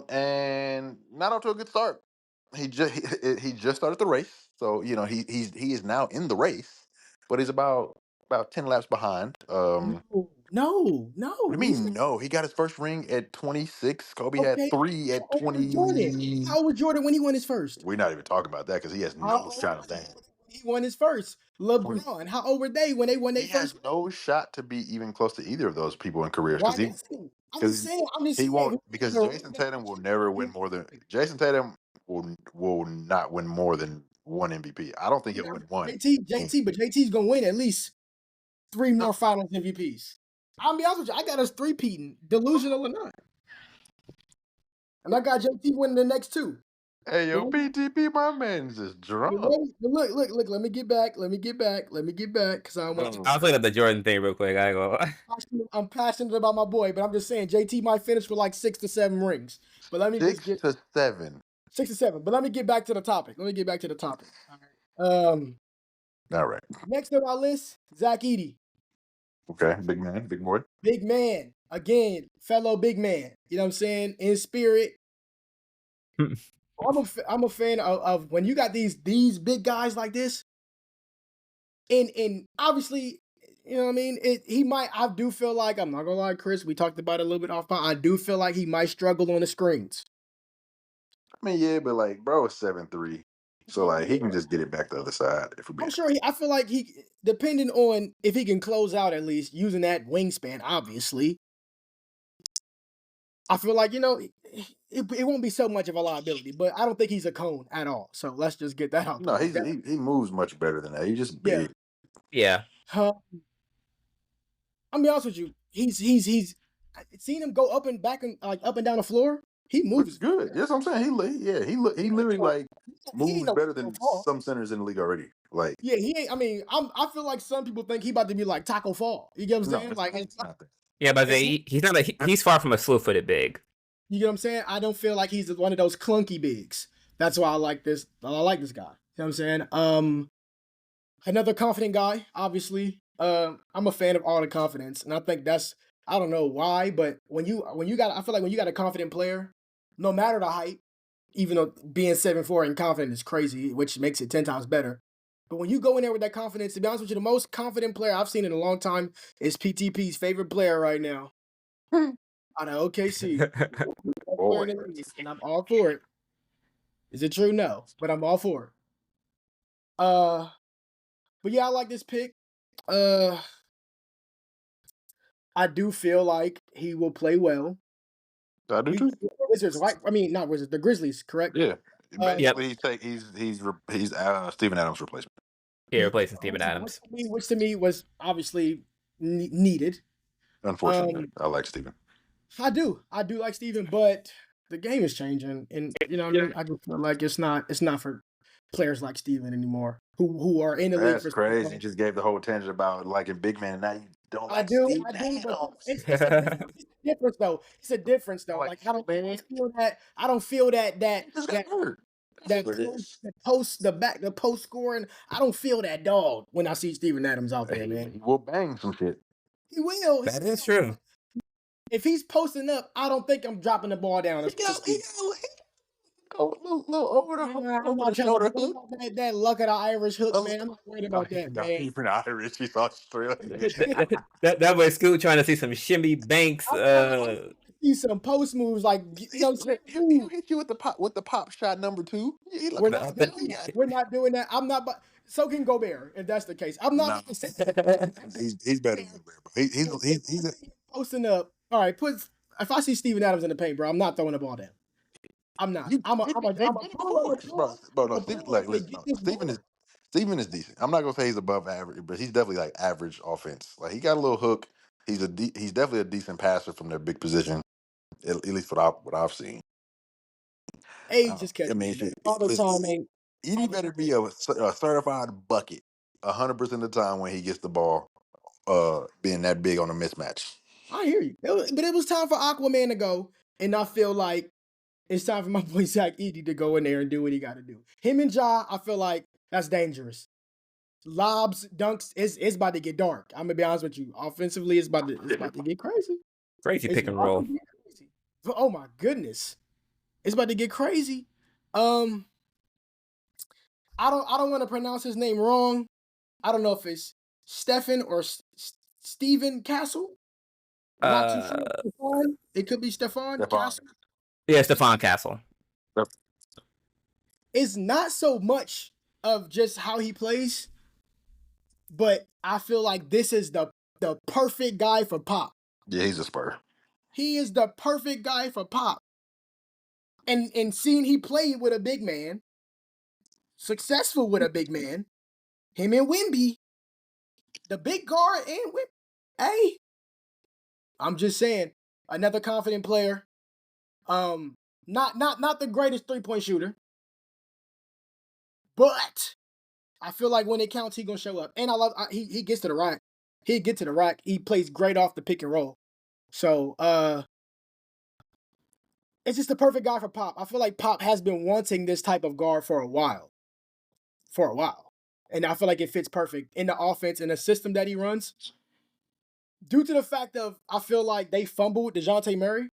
And not off to a good start. He just started the race, so you know he is now in the race, but he's about 10 laps behind. No. What do you mean? No, he got his first ring at 26. Kobe had 3 at 20. Jordan. How old was Jordan when he won his first? We're not even talking about that because he has no shot of that. He won his first. LeBron. How old were they when they won their He first? has no shot to be even close to either of those people in careers Why? because I'm just saying. he won't, because Jason Tatum will never win more than Jason Tatum will not win more than one MVP. I don't think he'll win one. But JT's gonna win at least 3 more Finals MVPs. I'll be honest with you, I got us 3-peating, delusional or not, and I got JT winning the next 2. Hey yo, PTP, my man's just drunk. Look. Let me get back. Because I want to. I was looking at the Jordan thing real quick. I go. I'm passionate about my boy, but I'm just saying JT might finish with like 6 to 7 rings. But let me 6 to 7. 6 to 7. But let me get back to the topic. All right. Next on our list, Zach Edey. Okay, big man, big boy. Big man. Again, fellow big man. You know what I'm saying? In spirit. I'm a fan of when you got these big guys like this. And obviously, you know what I mean? I do feel like, I'm not gonna lie, Chris, we talked about it a little bit off. I do feel like he might struggle on the screens. I mean, yeah, but like, bro, is 7'3", so like he can just get it back the other side. I'm sure I feel like depending on if he can close out at least using that wingspan, obviously. I feel like, it won't be so much of a liability, but I don't think he's a cone at all. So let's just get that out. No, he moves much better than that. He's just big. Yeah. I'll be honest with you. He's seen him go up and back and like up and down the floor. He moves good. That's what I'm saying. He literally like moves better than some centers in the league already. Like, yeah, he ain't. I mean, I feel like some people think he about to be like Taco Fall. You get what I'm saying? Like, it's not that. Yeah, but he's not. He's far from a slew-footed big. You get what I'm saying? I don't feel like he's one of those clunky bigs. That's why I like this. I like this guy. You know what I'm saying? Another confident guy, obviously. I'm a fan of all the confidence, and I think that's, I don't know why, but I feel like when you got a confident player, no matter the height, even though being 7'4" and confident is crazy, which makes it 10 times better. But when you go in there with that confidence, to be honest with you, the most confident player I've seen in a long time is PTP's favorite player right now. Out of OKC. And I'm all for it. Is it true? No. But I'm all for it. But yeah, I like this pick. I do feel like he will play well. I do too. Wizards, right? I mean, not Wizards, the Grizzlies, correct? Yeah. Yep. Basically, he's Steven Adams' replacement. Yeah, replacing Steven Adams. Which to me was obviously needed. Unfortunately, I like Steven. I do like Steven, but the game is changing, and you know what I mean. I just feel like it's not for players like Steven anymore, who are in the league That's for. crazy. You just gave the whole tangent about liking big man. Now you don't I like do, Steven but Adams. it's a difference though. It's a difference though. Like I don't feel that. I don't feel that He just got hurt. the post scoring. I don't feel that dog when I see Steven Adams out there, man. He will bang some shit. He will. That is true. If he's posting up, I don't think I'm dropping the ball down. He go a little over the shoulder hook. That luck of the Irish hook, man. I'm not worried about that, man. Even Irish, he's Australian. that way, Scoot trying to see some shimmy banks. See some post moves like He'll hit you with the pop shot number 2. We're not doing that. I'm not. But so can Gobert if that's the case. I'm not. He's better than Gobert, bro. He's posting up. All right, if I see Steven Adams in the paint, bro, I'm not throwing the ball down. I'm not. Steven is decent. I'm not gonna say he's above average, but he's definitely like average offense. Like he got a little hook. He's definitely a decent passer from their big position, at least what I've seen. Age just catch. I mean, all the time, ain't. He better be a certified bucket 100% of the time when he gets the ball, being that big on a mismatch. I hear you, but it was time for Aquaman to go, and I feel like it's time for my boy Zach Edey to go in there and do what he got to do. Him and Ja, I feel like that's dangerous. Lobs, dunks, it's about to get dark. I'm gonna be honest with you. Offensively, it's about to get crazy. Crazy pick and roll. Oh my goodness, it's about to get crazy. I don't want to pronounce his name wrong. I don't know if it's Stephen or Stephen Castle. Not too sure. It could be Stephon Castle. Yeah, Stephon Castle. It's not so much of just how he plays, but I feel like this is the perfect guy for Pop. Yeah, he's a Spur. He is the perfect guy for Pop. And seeing he played with a big man, successful with a big man, him and Wemby, the big guard and Wemby. Hey, I'm just saying, another confident player. Not the greatest 3-point shooter, but I feel like when it counts, he gonna show up. And he gets to the rack. He get to the rack. He plays great off the pick and roll. So it's just the perfect guy for Pop. I feel like Pop has been wanting this type of guard for a while. And I feel like it fits perfect in the offense and the system that he runs. Due to the fact of, I feel like they fumbled DeJounte Murray.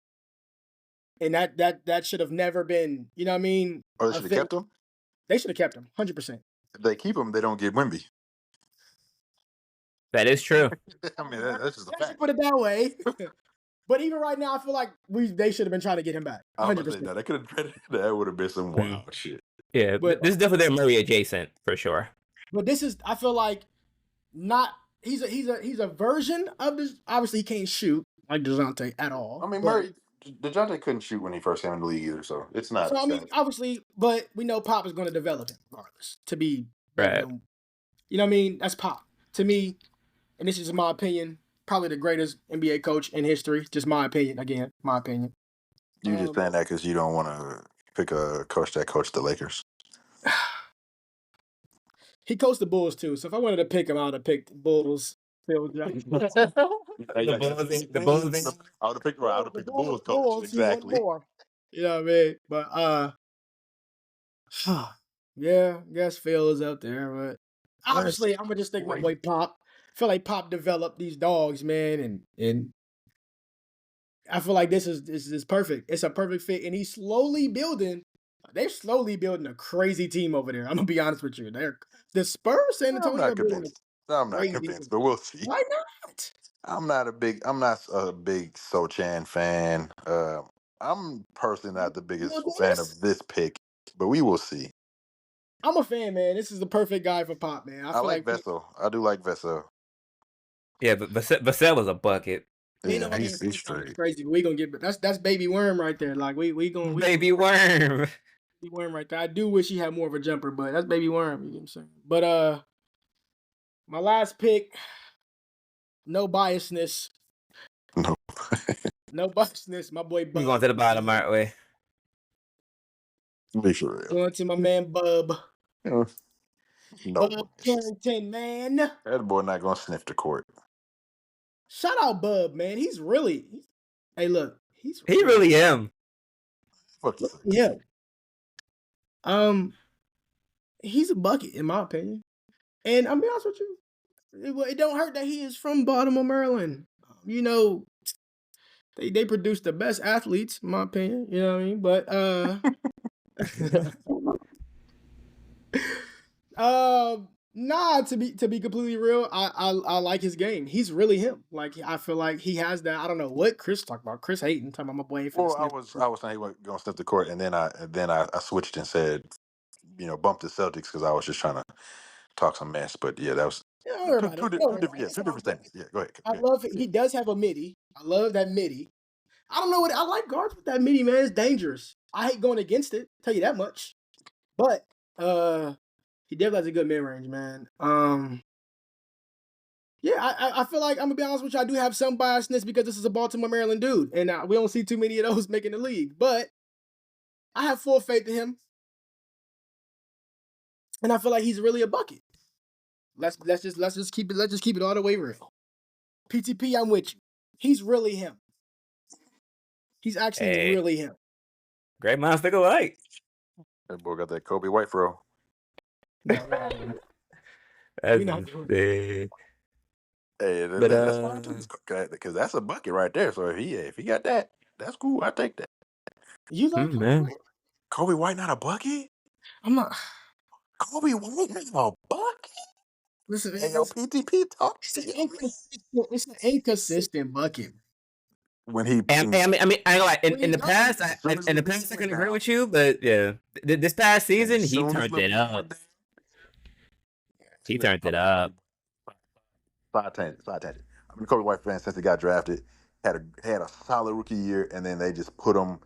And that should have never been, you know what I mean? Oh, they should have kept him? They should have kept him, 100%. If they keep him, they don't get Wemby. That is true. I mean, that's just a fact. Put it that way. But even right now, I feel like they should have been trying to get him back. 100%. They could have traded. That would have been some wild shit. Yeah, but this is definitely their Murray adjacent for sure. But this is, I feel like, not. He's a version of this. Obviously, he can't shoot like DeJounte at all. I mean, Murray. DeJounte couldn't shoot when he first came in the league either, so it's not. So I mean, obviously, but we know Pop is going to develop him regardless to be right. You know what I mean? That's Pop to me, and this is my opinion. Probably the greatest NBA coach in history. Just my opinion. Again, my opinion. You just saying that because you don't want to pick a coach that coached the Lakers. He coached the Bulls too, so if I wanted to pick him, I would have picked the Bulls. Phil Jackson. The Bulls. I would have picked the Bulls coach. Exactly. You know what I mean? But yeah, I guess Phil is up there, but obviously I'm gonna just think my boy Pop. I feel like Pop developed these dogs, man, and I feel like this is perfect. It's a perfect fit, and he's slowly building. They're slowly building a crazy team over there. I'm gonna be honest with you. The Spurs, San Antonio. I'm not convinced, but we'll see. Why not? I'm not a big Sochan fan. I'm personally not the biggest fan of this pick, but we will see. I'm a fan, man. This is the perfect guy for Pop, man. I feel like Vessel. I do like Vessel. Yeah, but Vassell is a bucket. Ain't Yeah, no other he's it's straight. crazy. We gonna get that's baby worm right there. Like we gonna Baby worm. baby worm right there. I do wish he had more of a jumper, but that's baby worm. You know what I'm saying? But my last pick, no biasness, No, no biasness. My boy We're Bub. going to the bottom, aren't we? be for real. Going to my man Bub. No, Bub Carrington, man. that boy not gonna sniff the court. Shout out Bub, man. Hey, look, he's He really am. Fuck you. yeah. He's a bucket in my opinion, and I'll be honest with you, it don't hurt that he is from Baltimore, Maryland. You know, they produce the best athletes, in my opinion. You know what I mean? But nah. To be completely real, I like his game. He's really him. Like I feel like he has that. I don't know what Chris talked about. Chris Hayden talking about my boy. Well, I was saying he wasn't gonna sniff the court, and then I switched and said, bumped the Celtics because I was just trying to talk some mess. But yeah, that was Don't worry about it. Don't worry about it. two different statements. Yeah, go ahead. I love it. He does have a midi. I love that midi. I don't know what I like guards with that midi, man. It's dangerous. I hate going against it. Tell you that much. But he definitely has a good mid range, man. Yeah, I feel like I'm gonna be honest with you. I do have some biasness because this is a Baltimore, Maryland dude, and we don't see too many of those making the league. But I have full faith in him, and I feel like he's really a bucket. Let's just keep it all the way real. PTP, I'm with you. He's really him. He's actually really him. Great minds think alike. That boy got that Kobe White throw. That's Hey, But, that's fine too, because that's a bucket right there. So if he got that, that's cool. I take that. You like Kobe man. White? Kobe White not a bucket? I'm not. Kobe White not a bucket? Listen, Hey, yo, PTP talk. it's an inconsistent bucket. When he I mean, I ain't gonna lie. In When the he past, does, I can agree with you, but yeah, this past season as he soon as turned LeBron it up. went down- He turned it up. Side tangent. I've been a Kobe White fan since he got drafted. Had a solid rookie year, and then they just put him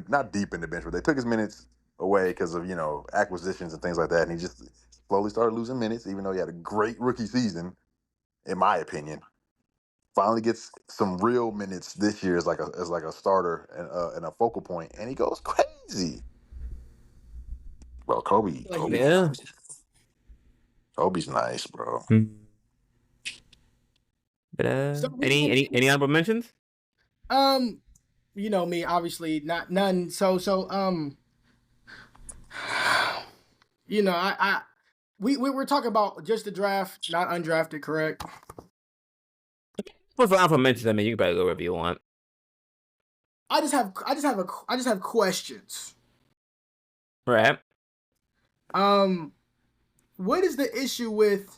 not deep in the bench, but they took his minutes away because of acquisitions and things like that, and he just slowly started losing minutes, even though he had a great rookie season, in my opinion. Finally gets some real minutes this year as like a starter and a focal point, and he goes crazy. Bro, Kobe's nice, bro. But any honorable mentions? You know me, obviously none. So we're talking about just the draft, not undrafted, correct? What's the honorable mentions? I mean, you can probably go wherever you want. I just have questions. Right. What is the issue with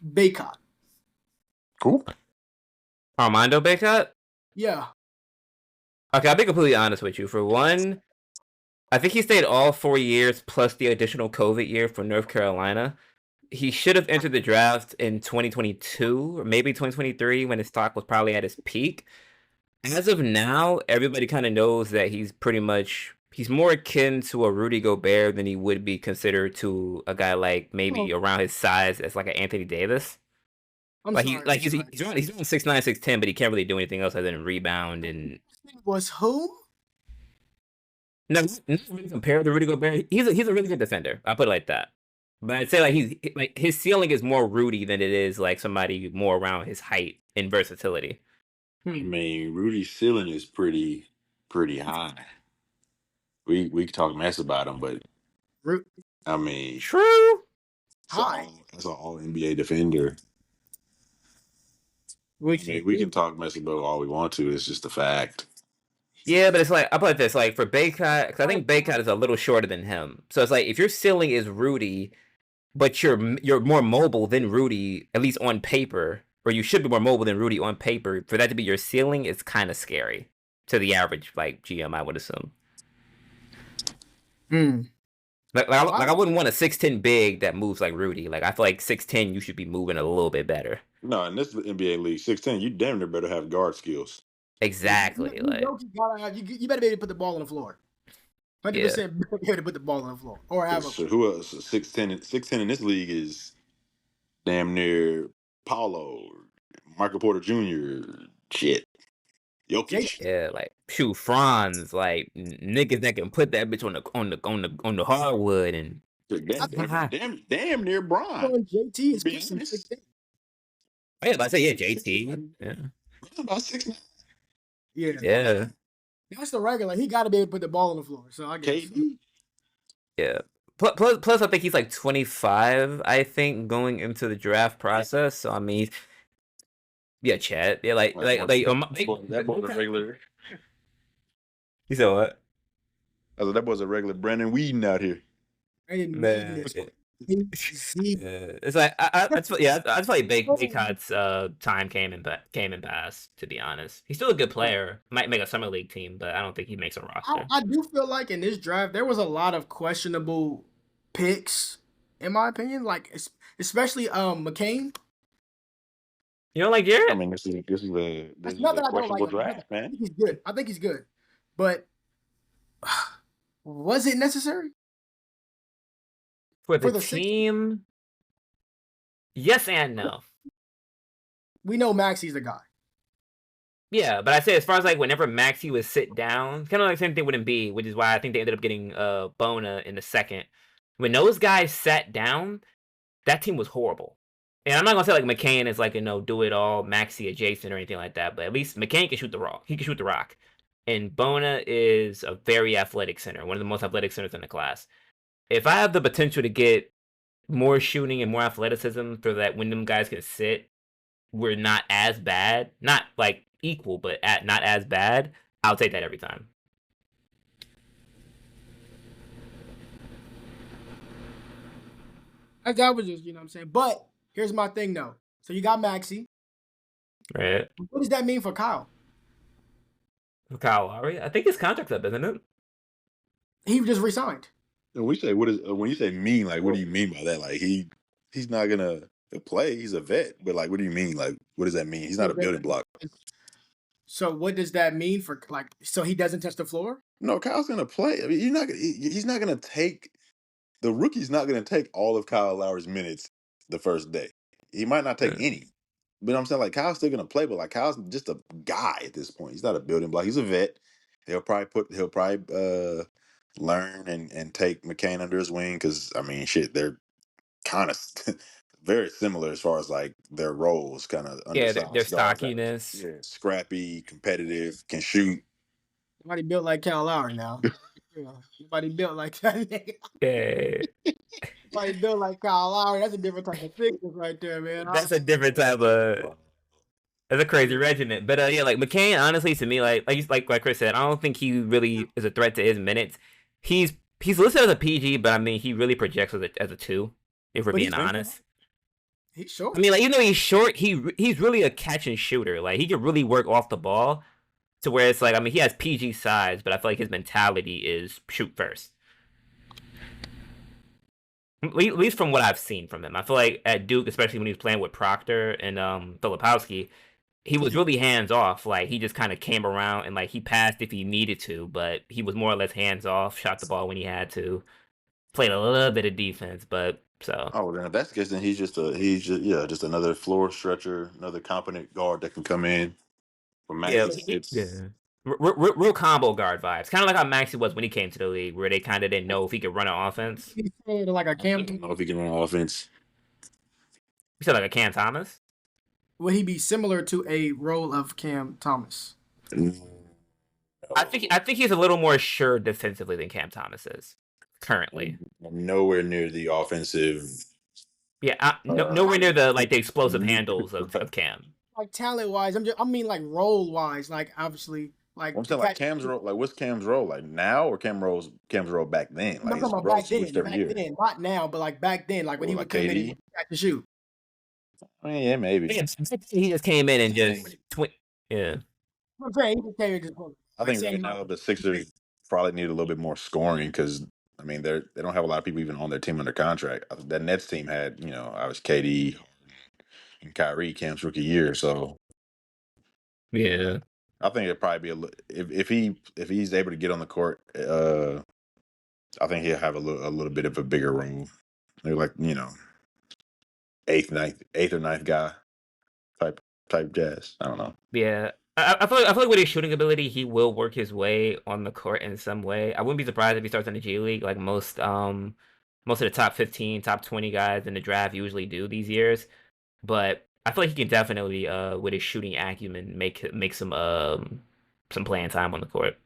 Bacot? Cool. Armando Bacot? Yeah. Okay, I'll be completely honest with you. For one, I think he stayed all 4 years plus the additional COVID year for North Carolina. He should have entered the draft in 2022 or maybe 2023 when his stock was probably at his peak. As of now, everybody kind of knows that he's more akin to a Rudy Gobert than he would be considered to a guy like maybe around his size as like an Anthony Davis. He's around 6'9", 6'10", but he can't really do anything else other than rebound and. Was who? No, not really compared to Rudy Gobert. He's a really good defender. I'll put it like that. But I'd say his ceiling is more Rudy than it is like somebody more around his height and versatility. I mean, Rudy's ceiling is pretty high. We talk mess about him, but I mean, true. High. That's an all NBA defender. We can talk mess about all we want to. It's just a fact. Yeah, but it's like I'll put it this: like for Bacot, because I think Bacot is a little shorter than him. So it's like if your ceiling is Rudy, but you're more mobile than Rudy, at least on paper, or you should be more mobile than Rudy on paper. For that to be your ceiling, it's kind of scary to the average GM, I would assume. I wouldn't want a 6'10" big that moves like Rudy. Like I feel like 6'10" you should be moving a little bit better. No, in this NBA league, 6'10", you damn near better have guard skills. Exactly. You better be able to put the ball on the floor. 100% be able to put the ball on the floor or have who else? 6'10" in this league is damn near Paulo, Michael Porter Jr. Shit, Jokic. Yeah, like shoot, Franz, like niggas that can put that bitch on the hardwood and damn near Bron. JT is pushing 6'10". Yeah, I say JT. Yeah, about 6'9". Yeah. That's the regular. He got to be able to put the ball on the floor. So I guess. Yeah. Plus, I think he's like 25. I think going into the draft process. So I mean, yeah, Chet. Yeah, that was a regular. You said what? That was a regular Brandon Whedon out here. Man. It's like I just feel like Baycot's time came and passed. To be honest, he's still a good player. Might make a summer league team, but I don't think he makes a roster. I do feel like in this draft there was a lot of questionable picks, in my opinion. Like especially McCain. You don't like Jarrett? I mean, this is a questionable draft, man. He's good. I think he's good, but was it necessary? For the team, yes and no. We know Maxey's the guy. Yeah, but I say as far as like whenever Maxey would sit down, kind of like the same thing with Embiid, which is why I think they ended up getting Bona in the second. When those guys sat down, that team was horrible. And I'm not gonna say like McCain is like do it all Maxey adjacent or anything like that, but at least McCain can shoot the rock. He can shoot the rock, and Bona is a very athletic center, one of the most athletic centers in the class. If I have the potential to get more shooting and more athleticism so that when them guys can sit, we're not as bad, not like equal, but not as bad, I'll take that every time. That was just, what I'm saying. But here's my thing though. So you got Maxey. Right. What does that mean for Kyle? For Kyle Lowry? I think his contract's up, isn't it? He just resigned. When you say mean, like, what do you mean by that? Like, he's not gonna play. He's a vet, but like, what do you mean? Like, what does that mean? He's not a building block. So what does that mean for like? So he doesn't touch the floor? No, Kyle's gonna play. I mean, he's not gonna take the rookie's not gonna take all of Kyle Lowry's minutes the first day. He might not take any. But I'm saying like Kyle's still gonna play, but like Kyle's just a guy at this point. He's not a building block. He's a vet. He'll probably learn and take McCain under his wing because I mean shit, they're kind of very similar as far as like their roles, kind of their stockiness. Yeah, scrappy, competitive, can shoot. Nobody built like Kyle Lowry now. Nobody built like that. Yeah. Nobody built like Kyle Lowry. That's a different type of thickness right there, man. That's a different type of. That's a crazy regiment, but yeah, like McCain, honestly, to me, like Chris said, I don't think he really is a threat to his minutes. He's listed as a PG, but I mean, he really projects as a 2. If we're being honest, he's short. I mean, like even though he's short, he's really a catch and shooter. Like he can really work off the ball, to where it's like I mean, he has PG size, but I feel like his mentality is shoot first. At least from what I've seen from him, I feel like at Duke, especially when he was playing with Proctor and Filipowski, he was really hands off. Like he just kind of came around and like he passed if he needed to, but he was more or less hands off. Shot the ball when he had to. Played a little bit of defense, but so. Oh, then if that's the case, then he's just another floor stretcher, another competent guard that can come in. For Maxey, real combo guard vibes, kind of like how Maxey was when he came to the league, where they kind of didn't know if he could run an offense. He's like a Cam. I don't know if he can run an offense. You said like a Cam Thomas. Would he be similar to a role of Cam Thomas? No. I think he's a little more sure defensively than Cam Thomas is currently. Nowhere near the offensive. Yeah, nowhere near the explosive handles of Cam. Like talent wise, I mean like role wise, like obviously like. I'm saying like Cam's role. Like what's Cam's role? Like now or Cam's role back then? Like I'm talking about back then, not now, but like back then, like when he would come in and catch the shoot. I mean, yeah, maybe. He just came in and just yeah. I'm saying he just came in just. I think right now the Sixers probably need a little bit more scoring because I mean, they don't have a lot of people even on their team under contract. That Nets team had, I was KD and Kyrie Cam's rookie year, so Yeah. I think it'd probably be if he's able to get on the court, I think he'll have a little bit of a bigger role. Maybe like eighth or ninth guy type jazz. I don't know. Yeah. I feel like with his shooting ability, he will work his way on the court in some way. I wouldn't be surprised if he starts in the G League, like most of the top 15, top 20 guys in the draft usually do these years. But I feel like he can definitely, with his shooting acumen, make some playing time on the court.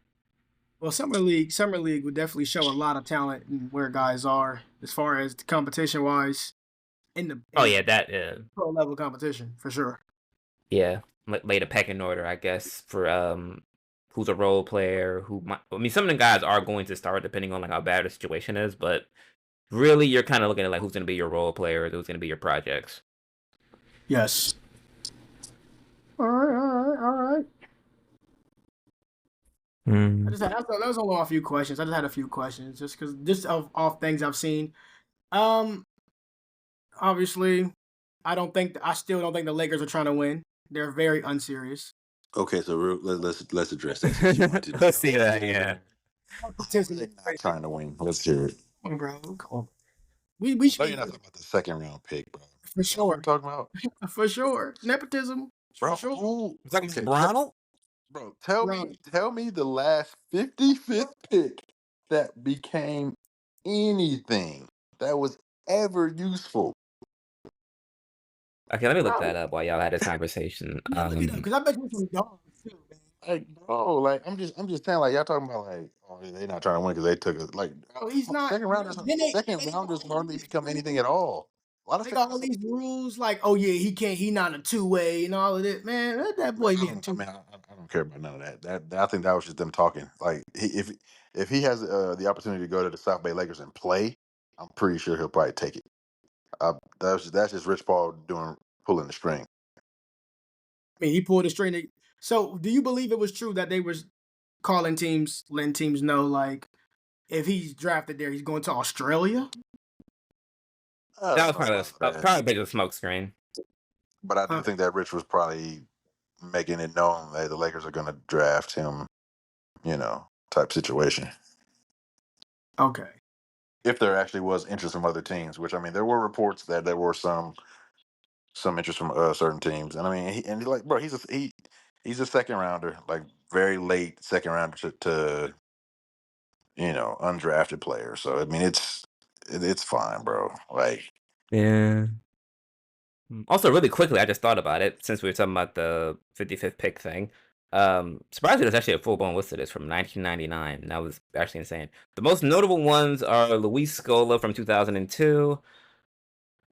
Well, summer league would definitely show a lot of talent and where guys are as far as the competition wise Oh yeah, that pro level competition for sure. Yeah, lay the pecking order, I guess, for who's a role player. Some of the guys are going to start depending on like how bad the situation is, but really you're kind of looking at like who's going to be your role player, who's going to be your projects. Yes. All right. That was only a few questions. I just had a few questions just because off things I've seen. Obviously, I still don't think the Lakers are trying to win. They're very unserious. Okay, so let's address that. Let's see that. Yeah, they're not trying to win. Let's hear it. Come on, bro. Come on. We should. No, you're not talking about the second round pick, bro. For sure. What are you talking about? For sure. Nepotism. Bro, For sure. Ronald? Bro, tell me the last 55th pick that became anything that was ever useful. Okay, let me look that up while y'all had this conversation. Because I bet you some dogs too, man. Like, bro, like I'm just saying, like y'all talking about like, oh, they're not trying to win because they took it. Like, he's not. Second rounders hardly become anything at all. A lot of they got all these rules, like, oh yeah, he not a two-way and all of it, man. Let that boy be. I don't care about none of that. I think that was just them talking. Like, if he has the opportunity to go to the South Bay Lakers and play, I'm pretty sure he'll probably take it. That's just Rich Paul pulling the string. I mean, he pulled the string. So, do you believe it was true that they was letting teams know, like, if he's drafted there, he's going to Australia? That was probably a bit of a smoke screen. But I do think that Rich was probably making it known that the Lakers are going to draft him, type situation. Okay. If there actually was interest from other teams, which I mean, there were reports that there were some interest from certain teams, and I mean, he's a second rounder, like very late second rounder to undrafted player. So I mean, it's fine, bro. Like, yeah. Also, really quickly, I just thought about it since we were talking about the 55th pick thing. Surprisingly, there's actually a full-blown list of this from 1999. That was actually insane. The most notable ones are Luis Scola from 2002,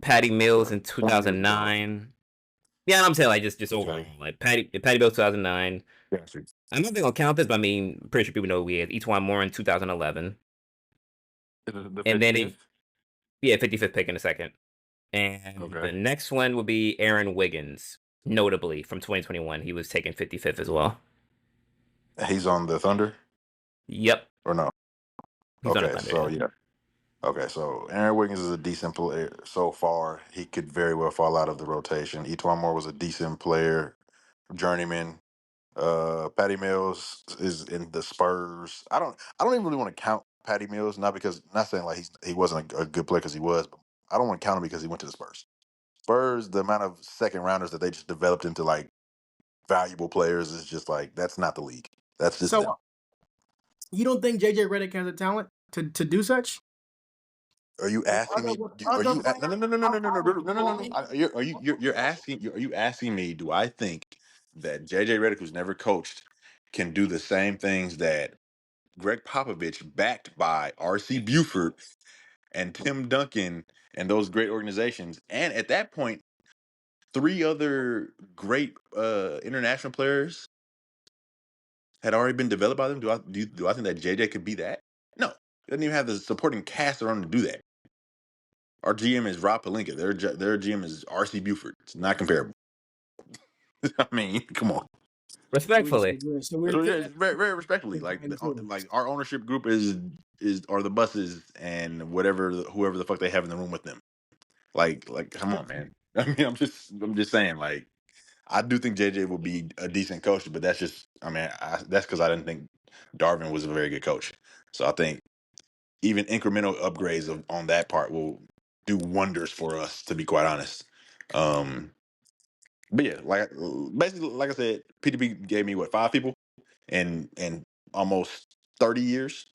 Patty Mills in 2009. Yeah, I'm saying like just overall, like Patty Mills 2009. Yeah, I'm not gonna count this, but I mean, pretty sure people know who he is. Etuan Moore in 2011, and then 55th pick in a second. And the next one would be Aaron Wiggins, notably from 2021. He was taken 55th as well. He's on the Thunder? Yep. Or no? He's on the Thunder, so yeah. Okay, so Aaron Wiggins is a decent player so far. He could very well fall out of the rotation. Etuan Moore was a decent player, journeyman. Patty Mills is in the Spurs. I don't even really want to count Patty Mills, not saying like he wasn't a good player because he was, but I don't want to count him because he went to the Spurs. Spurs, the amount of second rounders that they just developed into like valuable players is just like, that's not the league. That's just them. You don't think JJ Redick has the talent to do such? Are you asking me? No. Are you asking me? Do I think that JJ Redick, who's never coached, can do the same things that Greg Popovich, backed by R.C. Buford and Tim Duncan and those great organizations, and at that point, 3 other great international players had already been developed by them? Do I think that JJ could be that? No, he doesn't even have the supporting cast around to do that. Our GM is Rob Pelinka. Their GM is R.C. Buford. It's not comparable. I mean, come on. Respectfully. So we're So yeah, good. very, very respectfully, like our ownership group are the buses and whoever the fuck they have in the room with them. Like, come on, man. I mean, I'm just saying, like, I do think JJ will be a decent coach, but that's just, I mean, that's because I didn't think Darvin was a very good coach. So I think even incremental upgrades on that part will do wonders for us, to be quite honest. But yeah, like basically, like I said, PTP gave me what 5 people in almost 30 years.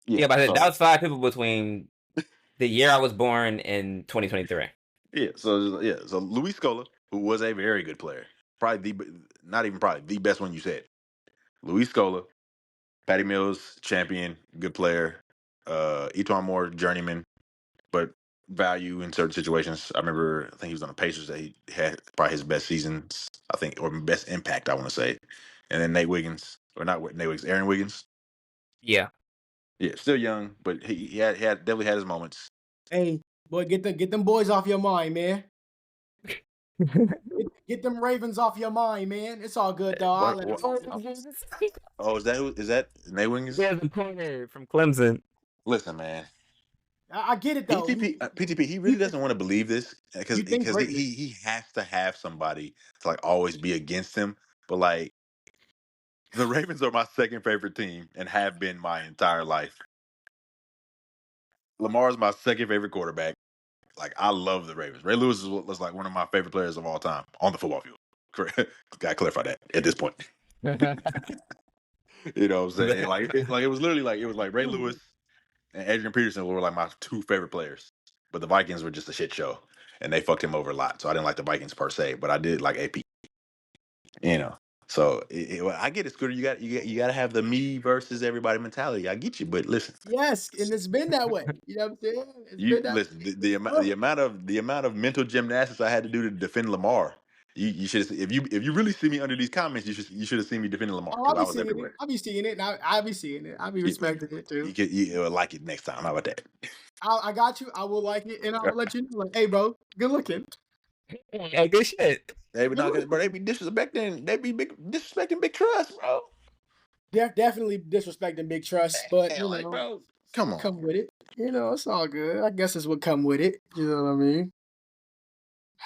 Yeah, but so, that was 5 people between the year I was born and 2023. so Luis Scola, who was a very good player, probably not even probably the best one you said. Luis Scola, Patty Mills, champion, good player. Etuan Moore, journeyman, but value in certain situations. I think he was on the Pacers that he had probably his best seasons, I think, or best impact, I want to say. And then Nate Wiggins, or not Nate Wiggins, Aaron Wiggins. Yeah. Yeah, still young, but he had definitely had his moments. Hey, boy, get them boys off your mind, man. Get them Ravens off your mind, man. It's all good, though. Oh, is that Nate Wiggins? Yeah, the corner from Clemson. Listen, man. I get it though. PTP, he really doesn't want to believe this because greatly. he has to have somebody to like always be against him. But like, the Ravens are my second favorite team and have been my entire life. Lamar is my second favorite quarterback. Like, I love the Ravens. Ray Lewis was like one of my favorite players of all time on the football field. Gotta clarify that at this point. You know what I'm saying? It was literally like, it was like Ray Lewis and Adrian Peterson were like my 2 favorite players. But the Vikings were just a shit show. And they fucked him over a lot. So I didn't like the Vikings per se, but I did like AP. You know. So I get it, Scooter. You got to have the me versus everybody mentality. I get you, but listen. Yes, and it's been that way. You know what I'm saying? It's been that listen. The amount of mental gymnastics I had to do to defend Lamar. You should, if you really see me under these comments, you should have seen me defending Lamar. Oh, I'll be seeing it. I'll be seeing it. I'll be respecting it too. You will like it next time. How about that? I got you. I will like it, and I'll let you know. Like, hey, bro, good looking. Hey, good shit. They be disrespecting. They be disrespecting Big Trust, bro. They're definitely disrespecting Big Trust, but you know, bro, come with it. You know, it's all good. I guess it's what come with it. You know what I mean?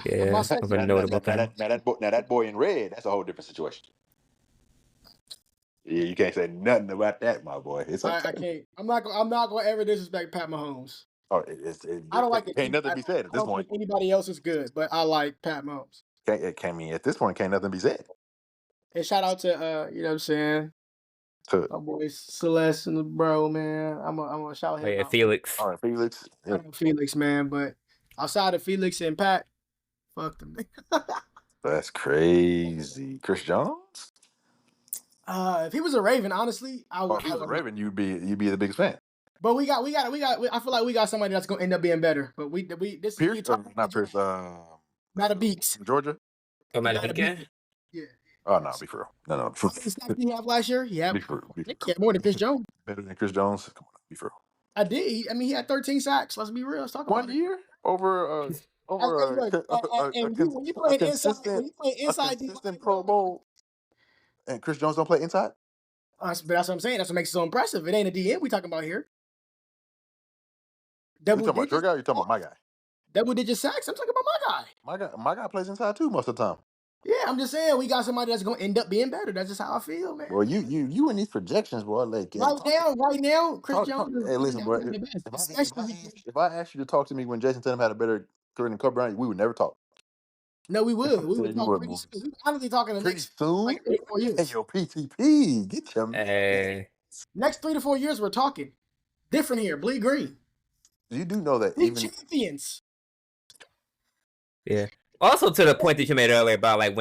Yeah, I've been note about that. Now that boy in red, that's a whole different situation. Yeah, you can't say nothing about that, my boy. It's okay. I can't. I'm not gonna ever disrespect Pat Mahomes. Oh, I don't like it. Can't nothing be said at this point. Anybody else is good, but I like Pat Mahomes. At this point, can't nothing be said. And shout out to you know what I'm saying, my boy Celeste and the bro, man. I'm gonna shout him out. Felix. All right, Felix. Yeah. Felix, man. But outside of Felix and Pat, fuck them. That's crazy. Chris Jones? If he was a Raven, honestly, I would. If he was a Raven, you'd be the biggest fan. But we got. I feel like we got somebody that's gonna end up being better. But this Pierce, not Pierce. Matabeeks. Georgia. Oh, Matabeeks. Yeah. Oh no, be for real. No. Did he have last year? He had more than Chris Jones. Better than Chris Jones. Come on, be for real. I did. I mean, he had 13 sacks. Let's be real. Let's talk about 1 year over a consistent Pro Bowl. And Chris Jones don't play inside? But that's what I'm saying. That's what makes it so impressive. It ain't a DM we talking about here. You talking about your guy or you talking about my guy? Double-digit sacks. I'm talking about my guy. My guy plays inside too most of the time. Yeah, I'm just saying we got somebody that's gonna end up being better. That's just how I feel, man. Well, you in these projections, boy. Like right now, Chris Jones. Hey, listen, bro. If I asked you to talk to me when Jason Tatum had a better career than Kobe Bryant, we would never talk. No, we would. We would talk pretty soon. We honestly talking the next soon. Like 3 or 4 years. Hey, yo, PTP, get your next 3 to 4 years. We're talking different here. Bleed green. You do know that even champions. Yeah. Also, to the point that you made earlier about like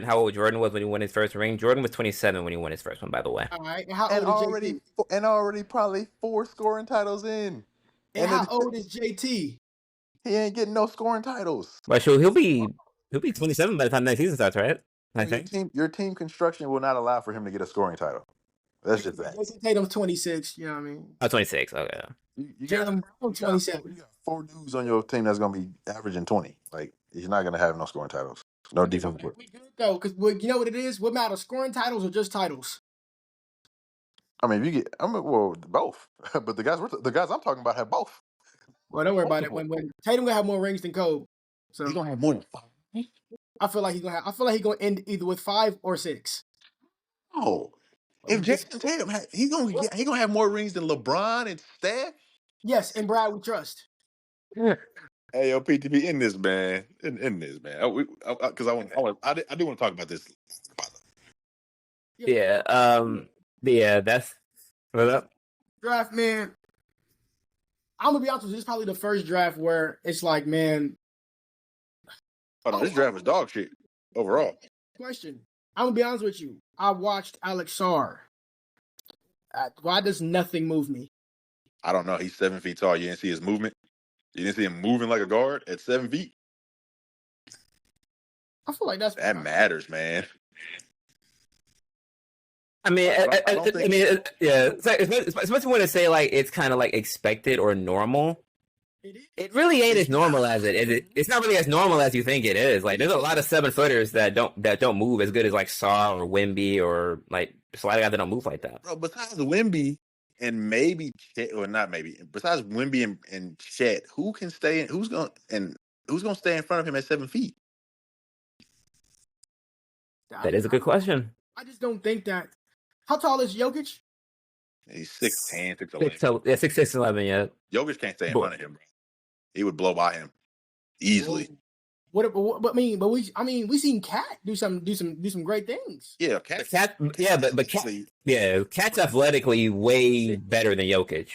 how old Jordan was when he won his first ring. Jordan was 27 when he won his first one, by the way. All right. How old is JT? And already probably 4 scoring titles in. And how old is JT? He ain't getting no scoring titles. But sure, he'll be 27 by the time next season starts, right? I think. Your team construction will not allow for him to get a scoring title. That's just that. Jason Tatum's 26. You know what I mean? Oh, 26. Okay. You got 27. You got 4 dudes on your team that's gonna be averaging 20. Like, he's not gonna have no scoring titles. No defense. We good though, because you know what it is. What matters? Scoring titles or just titles? I mean, if you get, well, both. But the guys I'm talking about have both. Well, don't worry about it. When Tatum gonna have more rings than Kobe, so He's gonna have more than 5. I feel like he's gonna end either with 5 or 6. Oh, if Jason Tatum, he's gonna have more rings than LeBron and Steph. Yes, and Brad we trust. Hey, yo, PTP, in this, man. In this, man. Because I do want to talk about this. Yeah. Yeah. That's what up. Draft, man. I'm gonna be honest with you. This is probably the first draft where it's like, man. Hold on, this draft was dog shit overall. Question. I'm gonna be honest with you. I watched Alex Sarr. Why does nothing move me? I don't know. He's 7 feet tall. You didn't see his movement. You didn't see him moving like a guard at 7 feet. I feel like that matters, man. I mean, yeah. Especially when they say like it's kind of like expected or normal. It really ain't as normal as it's not really as normal as you think it is. Like, there's a lot of 7-footers that don't move as good as like Saw or Wemby or like just a lot of guys that don't move like that. Bro, besides Wemby and maybe Chet, or not maybe, besides Wemby and Chet, who's gonna stay in front of him at 7 feet? That is a good question. I just don't think that. How tall is Jokic? He's 6'10", 6'11". Yeah, 6'6", 11. Yeah. Jokic can't stay in front of him, bro. He would blow by him easily. We seen Cat do some great things. Yeah, Cat's athletically way better than Jokic.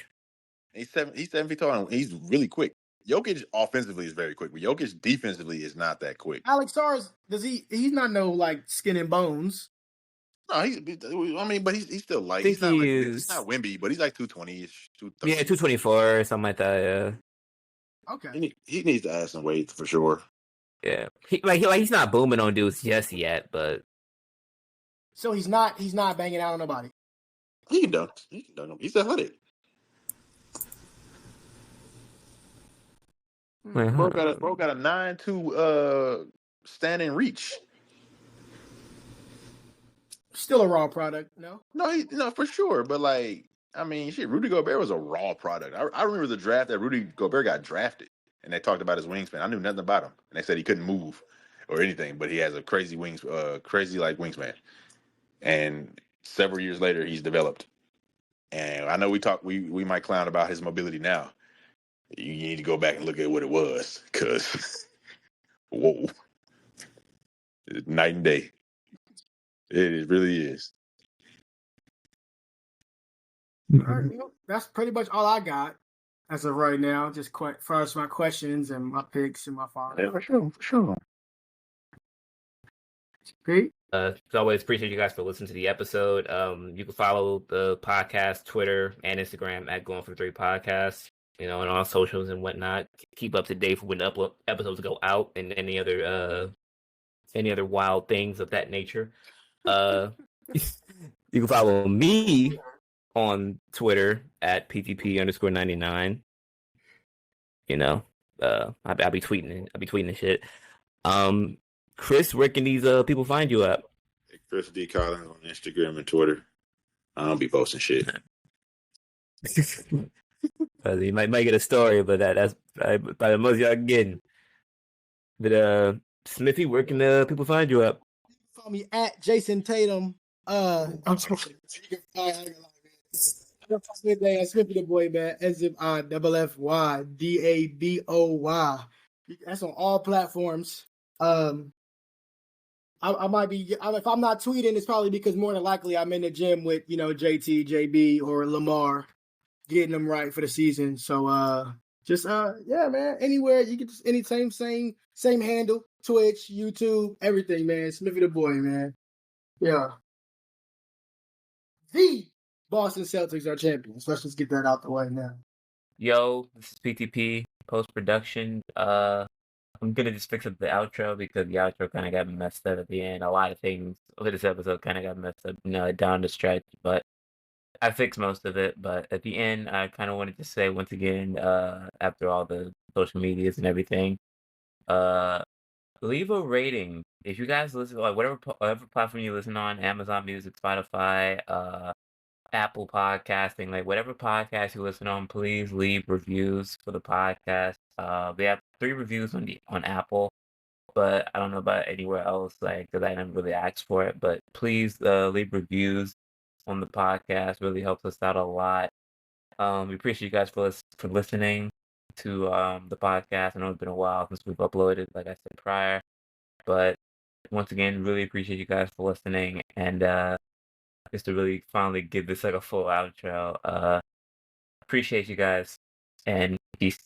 He's 7 feet tall and he's really quick. Jokic offensively is very quick, but Jokic defensively is not that quick. Alex Sarr, he's not no like skin and bones. No, but he's still light. He's not Wemby, but he's like 220-ish, 230. Yeah, 224 or something like that. Yeah. Okay. He needs to add some weight for sure. Yeah, he's not booming on dudes just yet, but so he's not banging out on nobody. He can dunk. He's athletic. Bro got a 9'2" standing reach. Still a raw product, no? No, for sure. But like, I mean, shit, Rudy Gobert was a raw product. I remember the draft that Rudy Gobert got drafted, and they talked about his wingspan. I knew nothing about him, and they said he couldn't move or anything, but he has a crazy wingspan. And several years later, he's developed. And I know we might clown about his mobility now. You need to go back and look at what it was, because whoa, it's night and day. It really is. All right, that's pretty much all I got as of right now. Just as far as my questions and my picks and my follow. Yeah, for sure. Pete? As always, appreciate you guys for listening to the episode. You can follow the podcast, Twitter and Instagram at Going for 3 Podcasts. And on socials and whatnot. Keep up to date for when the episodes go out and any other wild things of that nature. You can follow me on Twitter at PTP_99. I'll be tweeting and shit. Chris, where can these people find you at? Chris D. Collins on Instagram and Twitter. I don't be posting shit. You might get a story, but that's by the most y'all getting. But Smithy, where can people find you up? Follow me at Jason Tatum. I'm sorry. Smithy the boy, man. SMIFFYDABOY. That's on all platforms. I might be. If I'm not tweeting, it's probably because more than likely I'm in the gym with JT, JB, or Lamar, getting them right for the season. So yeah, man. Anywhere you get any same handle, Twitch, YouTube, everything, man. Smithy the boy, man. Yeah. The Boston Celtics are champions. Let's just get that out the way now. Yo, this is PTP post production. I'm gonna just fix up the outro because the outro kind of got messed up at the end. A lot of things over this episode kind of got messed up, down the stretch, but I fixed most of it. But at the end, I kind of wanted to say once again, after all the social medias and everything, leave a rating. If you guys listen, like whatever platform you listen on, Amazon Music, Spotify, Apple Podcasting, like whatever podcast you listen on, please leave reviews for the podcast. We have 3 reviews on Apple, but I don't know about anywhere else, like because I never really asked for it. But please leave reviews on the podcast. Really helps us out a lot. We appreciate you guys for listening to the podcast. I know it's been a while since we've uploaded, like I said prior, but once again, really appreciate you guys for listening, and just to really finally give this like a full outro. Appreciate you guys, and peace.